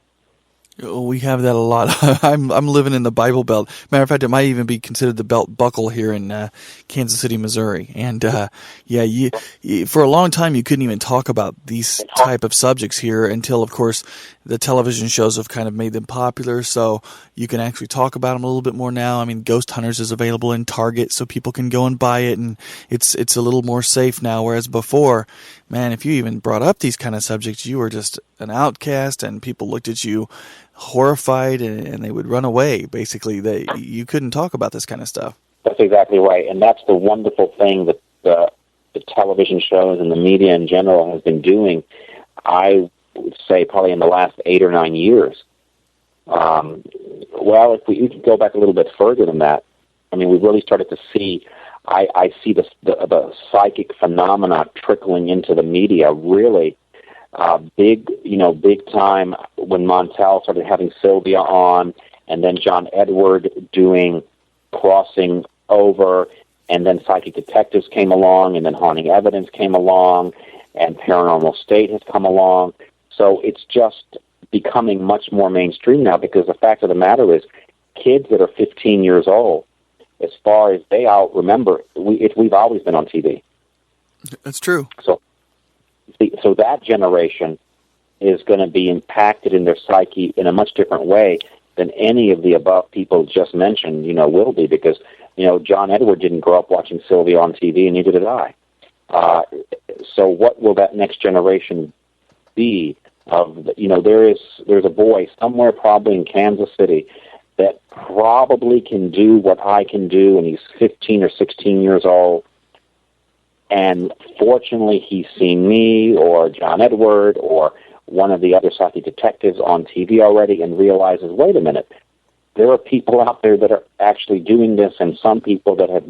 We have that a lot. I'm living in the Bible Belt. Matter of fact, it might even be considered the belt buckle here in Kansas City, Missouri. And for a long time, you couldn't even talk about these type of subjects here until, of course, the television shows have kind of made them popular. So you can actually talk about them a little bit more now. I mean, Ghost Hunters is available in Target, so people can go and buy it, and it's a little more safe now. Whereas before, man, if you even brought up these kind of subjects, you were just an outcast, and people looked at you horrified, and they would run away. Basically, you couldn't talk about this kind of stuff. That's exactly right, and that's the wonderful thing that the television shows and the media in general has been doing. I would say probably in the last 8 or 9 years. Well, if we could go back a little bit further than that, I mean, we've really started to see. I see the psychic phenomena trickling into the media really big time when Montel started having Sylvia on, and then John Edward doing Crossing Over, and then Psychic Detectives came along, and then Haunting Evidence came along, and Paranormal State has come along. So it's just becoming much more mainstream now, because the fact of the matter is kids that are 15 years old, as far as they all remember, we've always been on TV. That's true. So that generation is going to be impacted in their psyche in a much different way than any of the above people just mentioned, will be, because, John Edward didn't grow up watching Sylvia on TV, and neither did I. So what will that next generation be? There's a boy somewhere probably in Kansas City that probably can do what I can do, and he's 15 or 16 years old. And fortunately, he's seen me or John Edward or one of the other psychic detectives on TV already and realizes, wait a minute, there are people out there that are actually doing this, and some people that have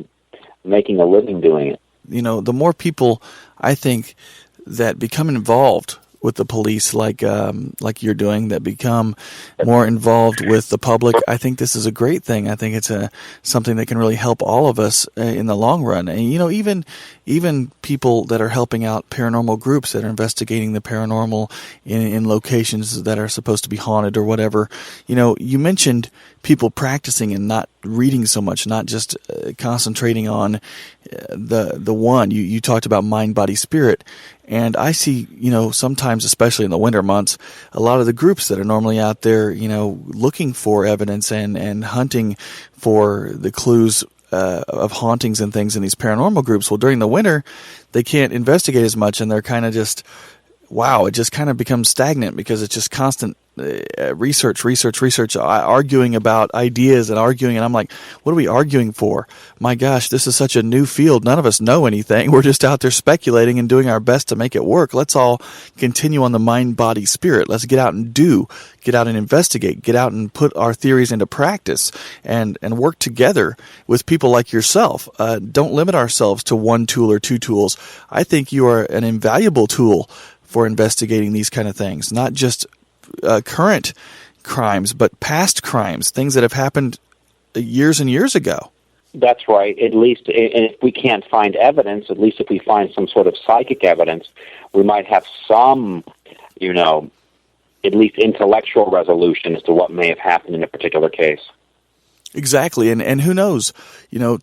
making a living doing it. The more people, I think, that become involved with the police, like you're doing, that become more involved with the public, I think this is a great thing. I think it's something that can really help all of us in the long run. And even people that are helping out paranormal groups that are investigating the paranormal in locations that are supposed to be haunted or whatever. You mentioned people practicing and not reading so much, not just concentrating on the one. You talked about mind, body, spirit. And I see, sometimes, especially in the winter months, a lot of the groups that are normally out there, looking for evidence and hunting for the clues of hauntings and things in these paranormal groups. Well, during the winter, they can't investigate as much, and they're kind of just, it just kind of becomes stagnant because it's just constant research, arguing about ideas and arguing. And I'm like, what are we arguing for? My gosh, this is such a new field. None of us know anything. We're just out there speculating and doing our best to make it work. Let's all continue on the mind, body, spirit. Let's get out and get out and investigate, get out and put our theories into practice and work together with people like yourself. Don't limit ourselves to one tool or two tools. I think you are an invaluable tool for investigating these kind of things, not just current crimes, but past crimes, things that have happened years and years ago. That's right. At least, and if we can't find evidence, at least if we find some sort of psychic evidence, we might have some, at least intellectual resolution as to what may have happened in a particular case. Exactly. And who knows,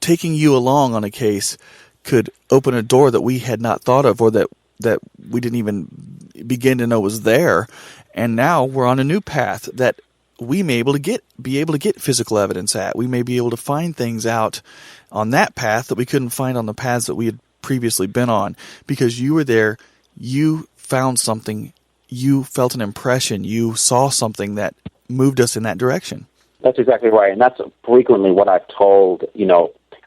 taking you along on a case could open a door that we had not thought of, or that we didn't even begin to know was there. And now we're on a new path that we may be able to get physical evidence at. We may be able to find things out on that path that we couldn't find on the paths that we had previously been on, because you were there, you found something, you felt an impression, you saw something that moved us in that direction. That's exactly right, and that's frequently what I've told,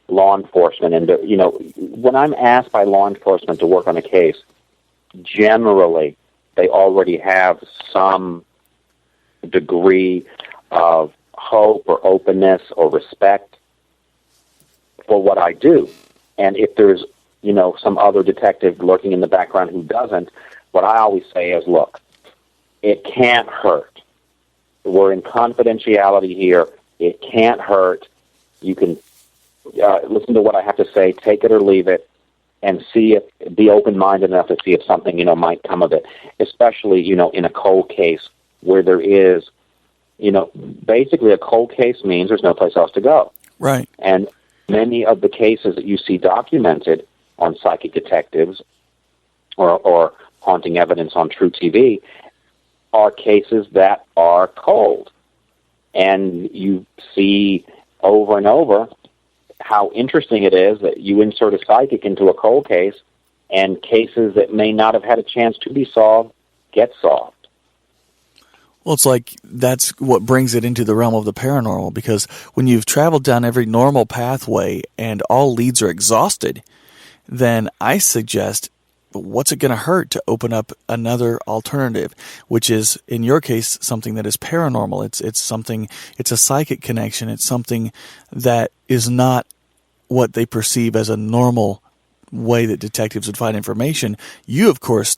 law enforcement. And, when I'm asked by law enforcement to work on a case, generally they already have some degree of hope or openness or respect for what I do. And if there's, some other detective lurking in the background who doesn't, what I always say is, look, it can't hurt. We're in confidentiality here. It can't hurt. You can listen to what I have to say, take it or leave it, and be open-minded enough to see if something, might come of it, especially, in a cold case where there is, basically a cold case means there's no place else to go. Right. And many of the cases that you see documented on psychic detectives or haunting evidence on True TV are cases that are cold. And you see over and over how interesting it is that you insert a psychic into a cold case, and cases that may not have had a chance to be solved get solved. Well, it's like that's what brings it into the realm of the paranormal, because when you've traveled down every normal pathway and all leads are exhausted, then I suggest, what's it going to hurt to open up another alternative, which is, in your case, something that is paranormal. It's a psychic connection. It's something that is not what they perceive as a normal way that detectives would find information. You, of course,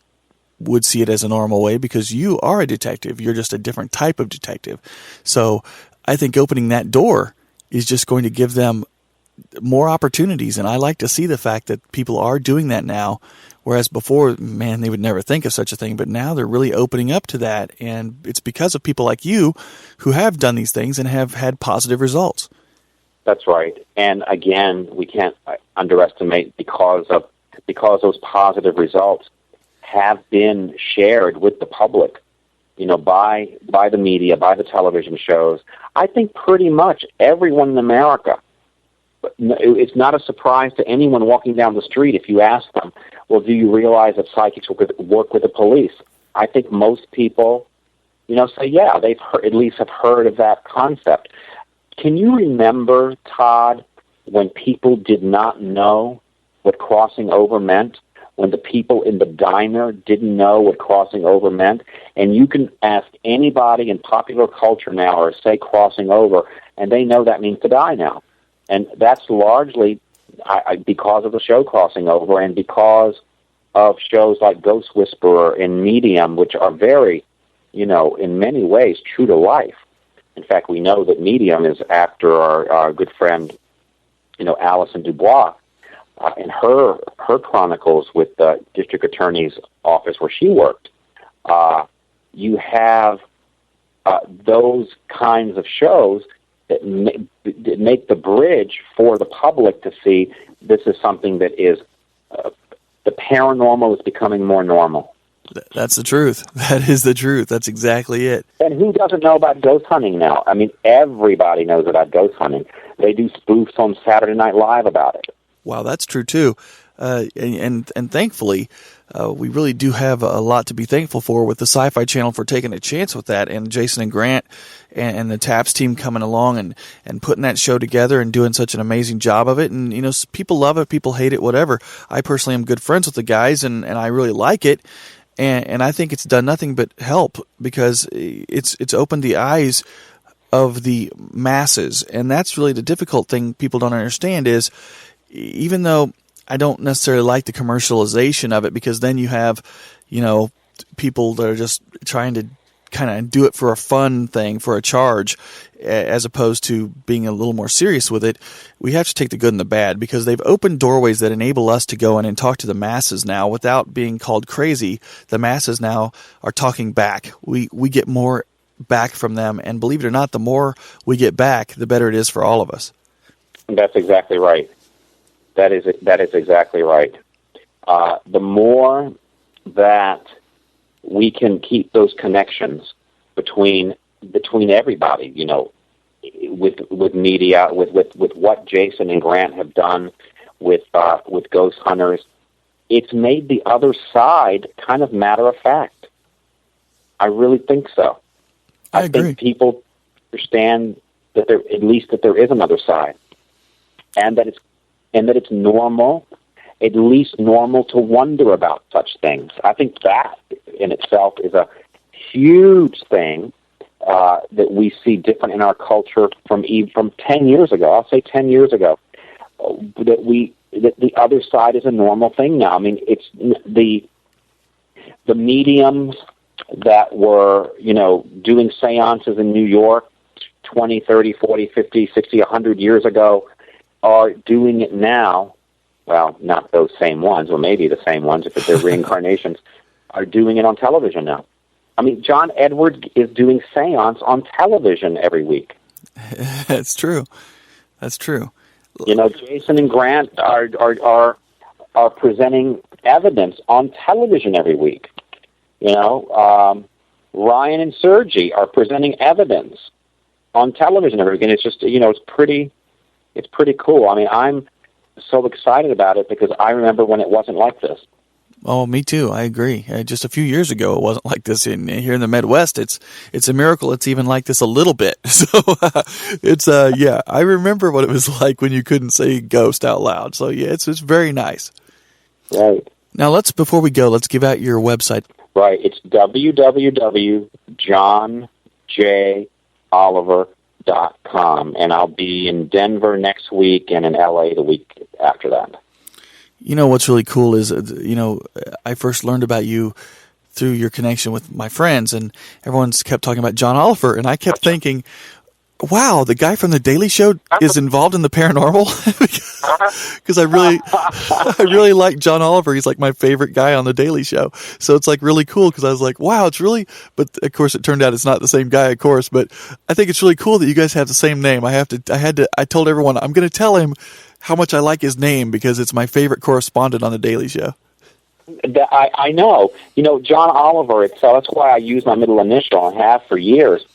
would see it as a normal way because you are a detective. You're just a different type of detective. So I think opening that door is just going to give them more opportunities. And I like to see the fact that people are doing that now, whereas before, man, they would never think of such a thing. But now they're really opening up to that. And it's because of people like you who have done these things and have had positive results. That's right. And again, we can't underestimate because those positive results have been shared with the public, by the media, by the television shows. I think pretty much everyone in America, it's not a surprise to anyone walking down the street if you ask them, well, do you realize that psychics work with the police? I think most people, say, yeah, they've at least have heard of that concept. Can you remember, Todd, when people did not know what crossing over meant? When the people in the diner didn't know what crossing over meant? And you can ask anybody in popular culture now or say crossing over, and they know that means to die now. And that's largely because of the show Crossing Over and because of shows like Ghost Whisperer and Medium, which are very, in many ways true to life. In fact, we know that Medium is after our good friend, Alison Dubois, in her chronicles with the district attorney's office where she worked. You have those kinds of shows that make the bridge for the public to see this is something that is the paranormal is becoming more normal. That's the truth. That is the truth. That's exactly it. And who doesn't know about ghost hunting now? I mean, everybody knows about ghost hunting. They do spoofs on Saturday Night Live about it. Wow, that's true too. And thankfully, we really do have a lot to be thankful for with the Sci-Fi Channel for taking a chance with that, and Jason and Grant and the TAPS team coming along and putting that show together and doing such an amazing job of it. And, people love it, people hate it, whatever. I personally am good friends with the guys, and I really like it. And I think it's done nothing but help because it's opened the eyes of the masses. And that's really the difficult thing people don't understand is even though I don't necessarily like the commercialization of it because then you have, people that are just trying to kind of do it for a fun thing, for a charge, as opposed to being a little more serious with it. We have to take the good and the bad because they've opened doorways that enable us to go in and talk to the masses now without being called crazy. The masses now are talking back. We get more back from them, and believe it or not, the more we get back, the better it is for all of us. That's exactly right. That is exactly right. The more that we can keep those connections between everybody, with media, with what Jason and Grant have done with ghost hunters, it's made the other side kind of matter of fact. I really think so. I agree. think people understand that there is another side, and that it's normal, at least normal to wonder about such things. I think that in itself is a huge thing that we see different in our culture from 10 years ago. I'll say 10 years ago, that the other side is a normal thing now. I mean, it's the mediums that were, doing seances in New York 20, 30, 40, 50, 60, 100 years ago are doing it now. Well, not those same ones, or maybe the same ones if they're reincarnations, are doing it on television now. I mean, John Edwards is doing seance on television every week. That's true. That's true. Jason and Grant are presenting evidence on television every week. Ryan and Sergi are presenting evidence on television every week, and it's just it's pretty cool. I mean, I'm so excited about it because I remember when it wasn't like this. Oh, me too. I agree. Just a few years ago, it wasn't like this. Here in the Midwest, it's a miracle. It's even like this a little bit. So yeah. I remember what it was like when you couldn't say ghost out loud. So yeah, it's very nice. Right. Now before we go, let's give out your website. Right. It's www.JohnOliver.com, and I'll be in Denver next week and in LA the week after that. What's really cool is, I first learned about you through your connection with my friends, and everyone's kept talking about John Oliver, and I kept thinking, wow, the guy from The Daily Show is involved in the paranormal? Because I really like JohnOliver. He's like my favorite guy on The Daily Show. So it's like really cool because I was like, wow, it's really, but of course it turned out it's not the same guy, of course, but I think it's really cool that you guys have the same name. I told everyone, I'm going to tell him how much I like his name because it's my favorite correspondent on The Daily Show. I know. JohnOliver, so that's why I use my middle initial and have for years.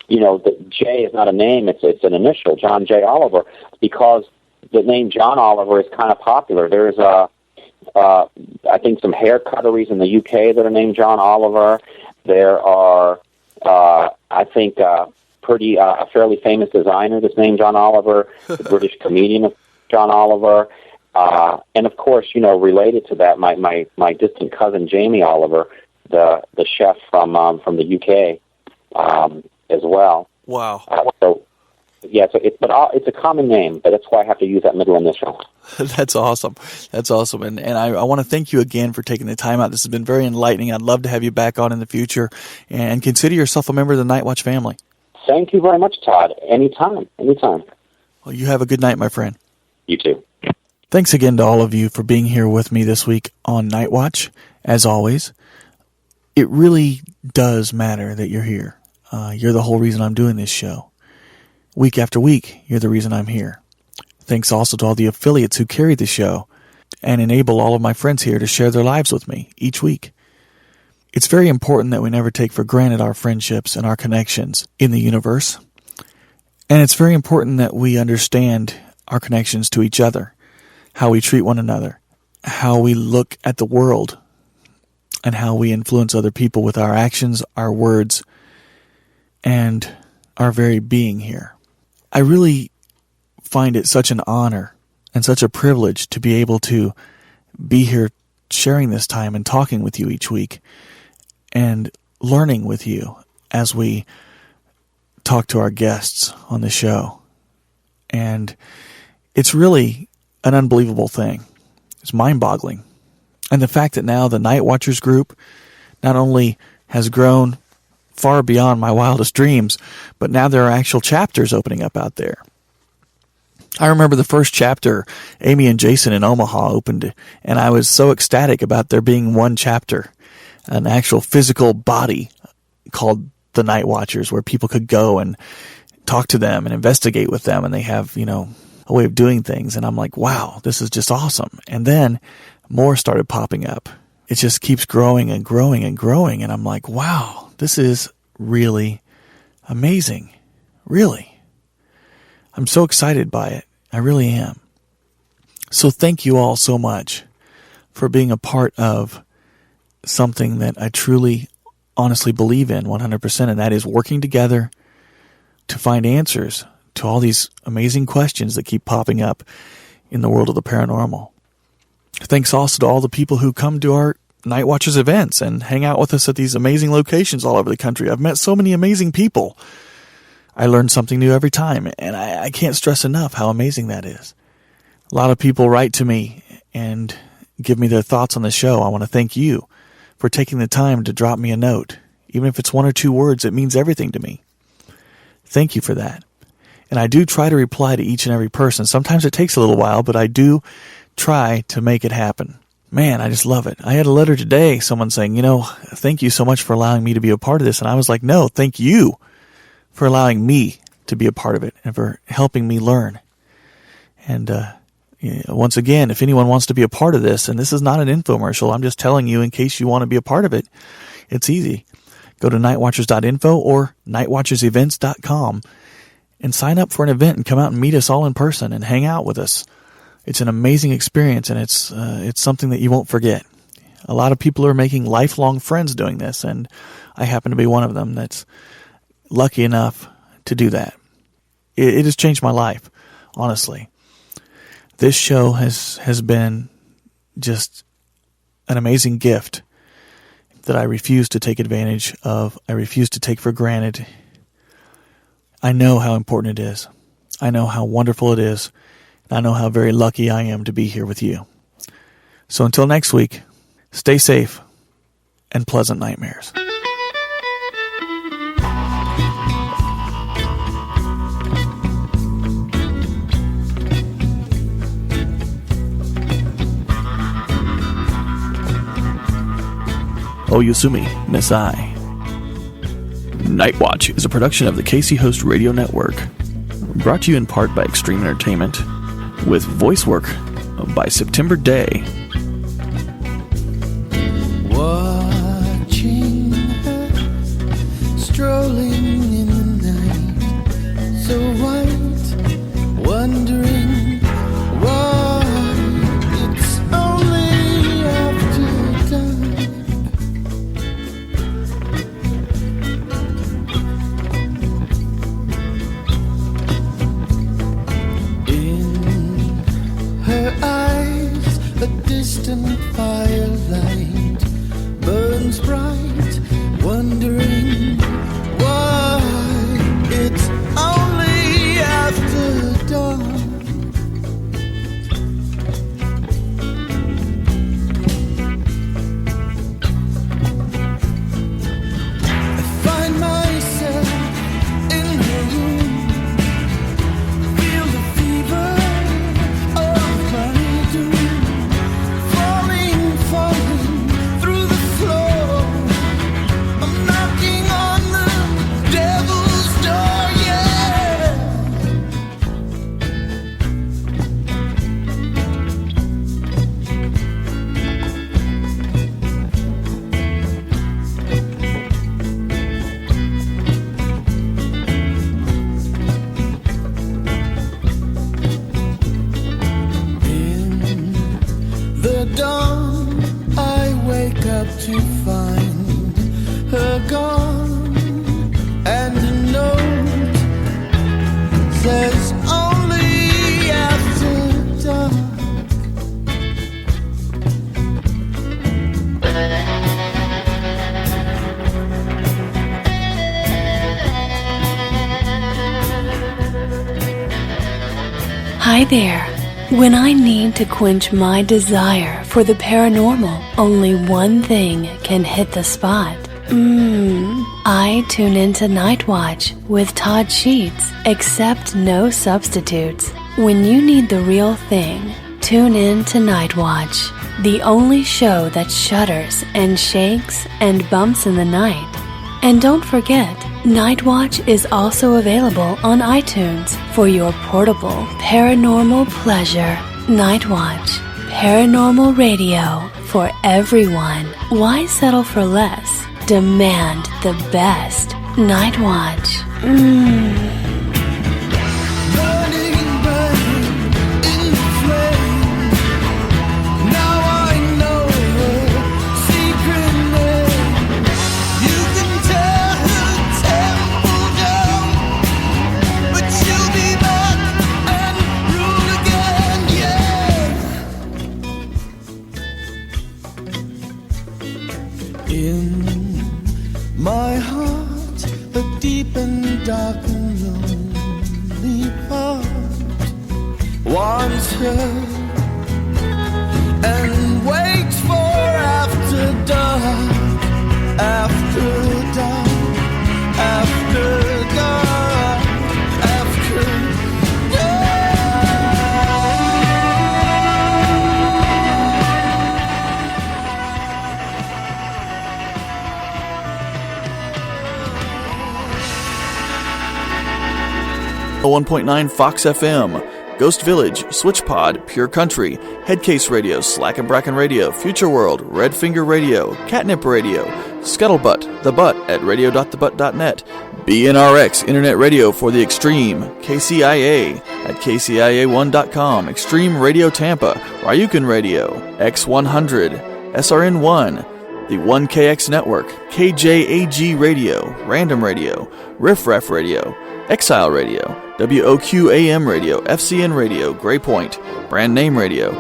The J is not a name, it's an initial, John J. Oliver, because the name JohnOliver is kind of popular. There's I think some hair cutteries in the UK that are named JohnOliver. There are, I think, a fairly famous designer that's named JohnOliver, the British comedian JohnOliver, and of course, related to that, my distant cousin Jamie Oliver, the chef from the UK, as well. Wow. It's a common name, but that's why I have to use that middle initial. That's awesome. And I want to thank you again for taking the time out. This has been very enlightening. I'd love to have you back on in the future, and consider yourself a member of the Night Watch family. Thank you very much, Todd. Anytime. Well, you have a good night, my friend. You too. Thanks again to all of you for being here with me this week on Night Watch. As always, it really does matter that you're here. You're the whole reason I'm doing this show. Week after week, you're the reason I'm here. Thanks also to all the affiliates who carry the show and enable all of my friends here to share their lives with me each week. It's very important that we never take for granted our friendships and our connections in the universe. And it's very important that we understand our connections to each other, how we treat one another, how we look at the world, and how we influence other people with our actions, our words, and our very being here. I really find it such an honor and such a privilege to be able to be here sharing this time and talking with you each week and learning with you as we talk to our guests on the show. And it's really an unbelievable thing. It's mind-boggling. And the fact that now the Night Watchers group not only has grown far beyond my wildest dreams, but now there are actual chapters opening up out there. I remember the first chapter, Amy and Jason in Omaha opened, and I was so ecstatic about there being one chapter, an actual physical body called the Night Watchers, where people could go and talk to them and investigate with them, and they have, a way of doing things. And I'm like, wow, this is just awesome. And then more started popping up. It just keeps growing and growing and growing, and I'm like, wow, this is really amazing. Really. I'm so excited by it. I really am. So thank you all so much for being a part of something that I truly, honestly believe in 100%, and that is working together to find answers to all these amazing questions that keep popping up in the world of the paranormal. Thanks also to all the people who come to our Night Watchers events and hang out with us at these amazing locations all over the country. I've met so many amazing people. I learn something new every time, and I can't stress enough how amazing that is. A lot of people write to me and give me their thoughts on the show. I want to thank you for taking the time to drop me a note. Even if it's 1 or 2 words, it means everything to me. Thank you for that. And I do try to reply to each and every person. Sometimes it takes a little while, but I do try to make it happen. Man, I just love it. I had a letter today, someone saying, thank you so much for allowing me to be a part of this. And I was like, no, thank you for allowing me to be a part of it and for helping me learn. And once again, if anyone wants to be a part of this, and this is not an infomercial, I'm just telling you in case you want to be a part of it, it's easy. Go to nightwatchers.info or nightwatchersevents.com and sign up for an event and come out and meet us all in person and hang out with us. It's an amazing experience, and it's something that you won't forget. A lot of people are making lifelong friends doing this, and I happen to be one of them that's lucky enough to do that. It has changed my life, honestly. This show has been just an amazing gift that I refuse to take advantage of. I refuse to take for granted. I know how important it is. I know how wonderful it is. I know how very lucky I am to be here with you. So until next week, stay safe and pleasant nightmares. Oyasumi Nesai. Night Watch is a production of the Casey Host Radio Network, brought to you in part by Extreme Entertainment, with voice work by September Day. Watching her strolling in the night, so white, wondering why it's only after dark. In her eyes, a distant firelight burns bright, wondering why it's only after dawn. I find myself in her room, feel the fever of my doom, falling through the floor. I'm knocking on the devil's door, yeah. In the dawn, I wake up to find her gone, and a note says only after dark. Hi there. When I need to quench my desire for the paranormal, only one thing can hit the spot. I tune into Night Watch with Todd Sheets, except no substitutes. When you need the real thing, tune in to Night Watch, the only show that shudders and shakes and bumps in the night. And don't forget, Night Watch is also available on iTunes for your portable paranormal pleasure. Night Watch, paranormal radio for everyone. Why settle for less? Demand the best. Night Watch. Burning, burning in the flame. Now I know her secret name. You can tear her temple down, but she'll be back and rule again, yeah. In my heart, a deep and dark and lonely part wants her and waits for after dark, after dark, after dark, after A 1.9 Fox FM, Ghost Village, SwitchPod, Pure Country, Headcase Radio, Slack and Bracken Radio, Future World, Red Finger Radio, Catnip Radio, Scuttlebutt, The Butt at radio.thebutt.net, BNRX Internet Radio for the Extreme, KCIA at kcia1.com, Extreme Radio Tampa, Ryukin Radio, X100, SRN1, the 1KX Network, KJAG Radio, Random Radio, Riff Raff Radio, Exile Radio, WOQAM Radio, FCN Radio, Gray Point, Brand Name Radio,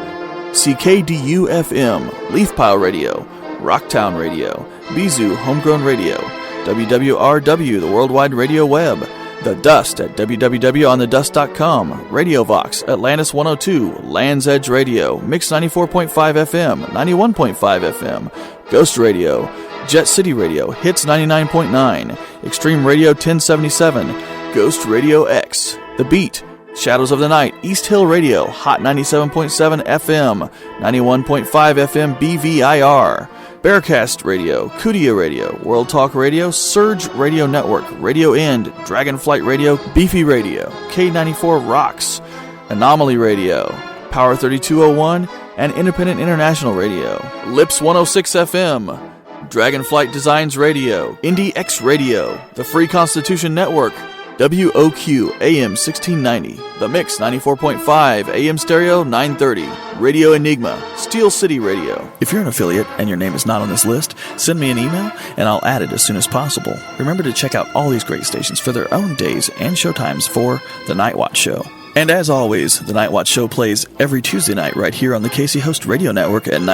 CKDU FM, Leaf Pile Radio, Rocktown Radio, Bizu Homegrown Radio, WWRW, the Worldwide Radio Web, The Dust at www.onthedust.com, Radio Vox, Atlantis 102, Land's Edge Radio, Mix 94.5 FM, 91.5 FM, Ghost Radio, Jet City Radio, Hits 99.9, Extreme Radio 1077, Ghost Radio X, The Beat, Shadows of the Night, East Hill Radio, Hot 97.7 FM, 91.5 FM BVIR, Bearcast Radio, Kudia Radio, World Talk Radio, Surge Radio Network, Radio End, Dragonflight Radio, Beefy Radio, K94 Rocks, Anomaly Radio, Power 3201, and Independent International Radio, Lips 106 FM, Dragonflight Designs Radio, Indie X Radio, The Free Constitution Network, WOQ AM 1690, The Mix 94.5, AM Stereo 930, Radio Enigma, Steel City Radio. If you're an affiliate and your name is not on this list, send me an email and I'll add it as soon as possible. Remember to check out all these great stations for their own days and show times for The Night Watch Show. And as always, The Night Watch Show plays every Tuesday night right here on the Casey Host Radio Network at 9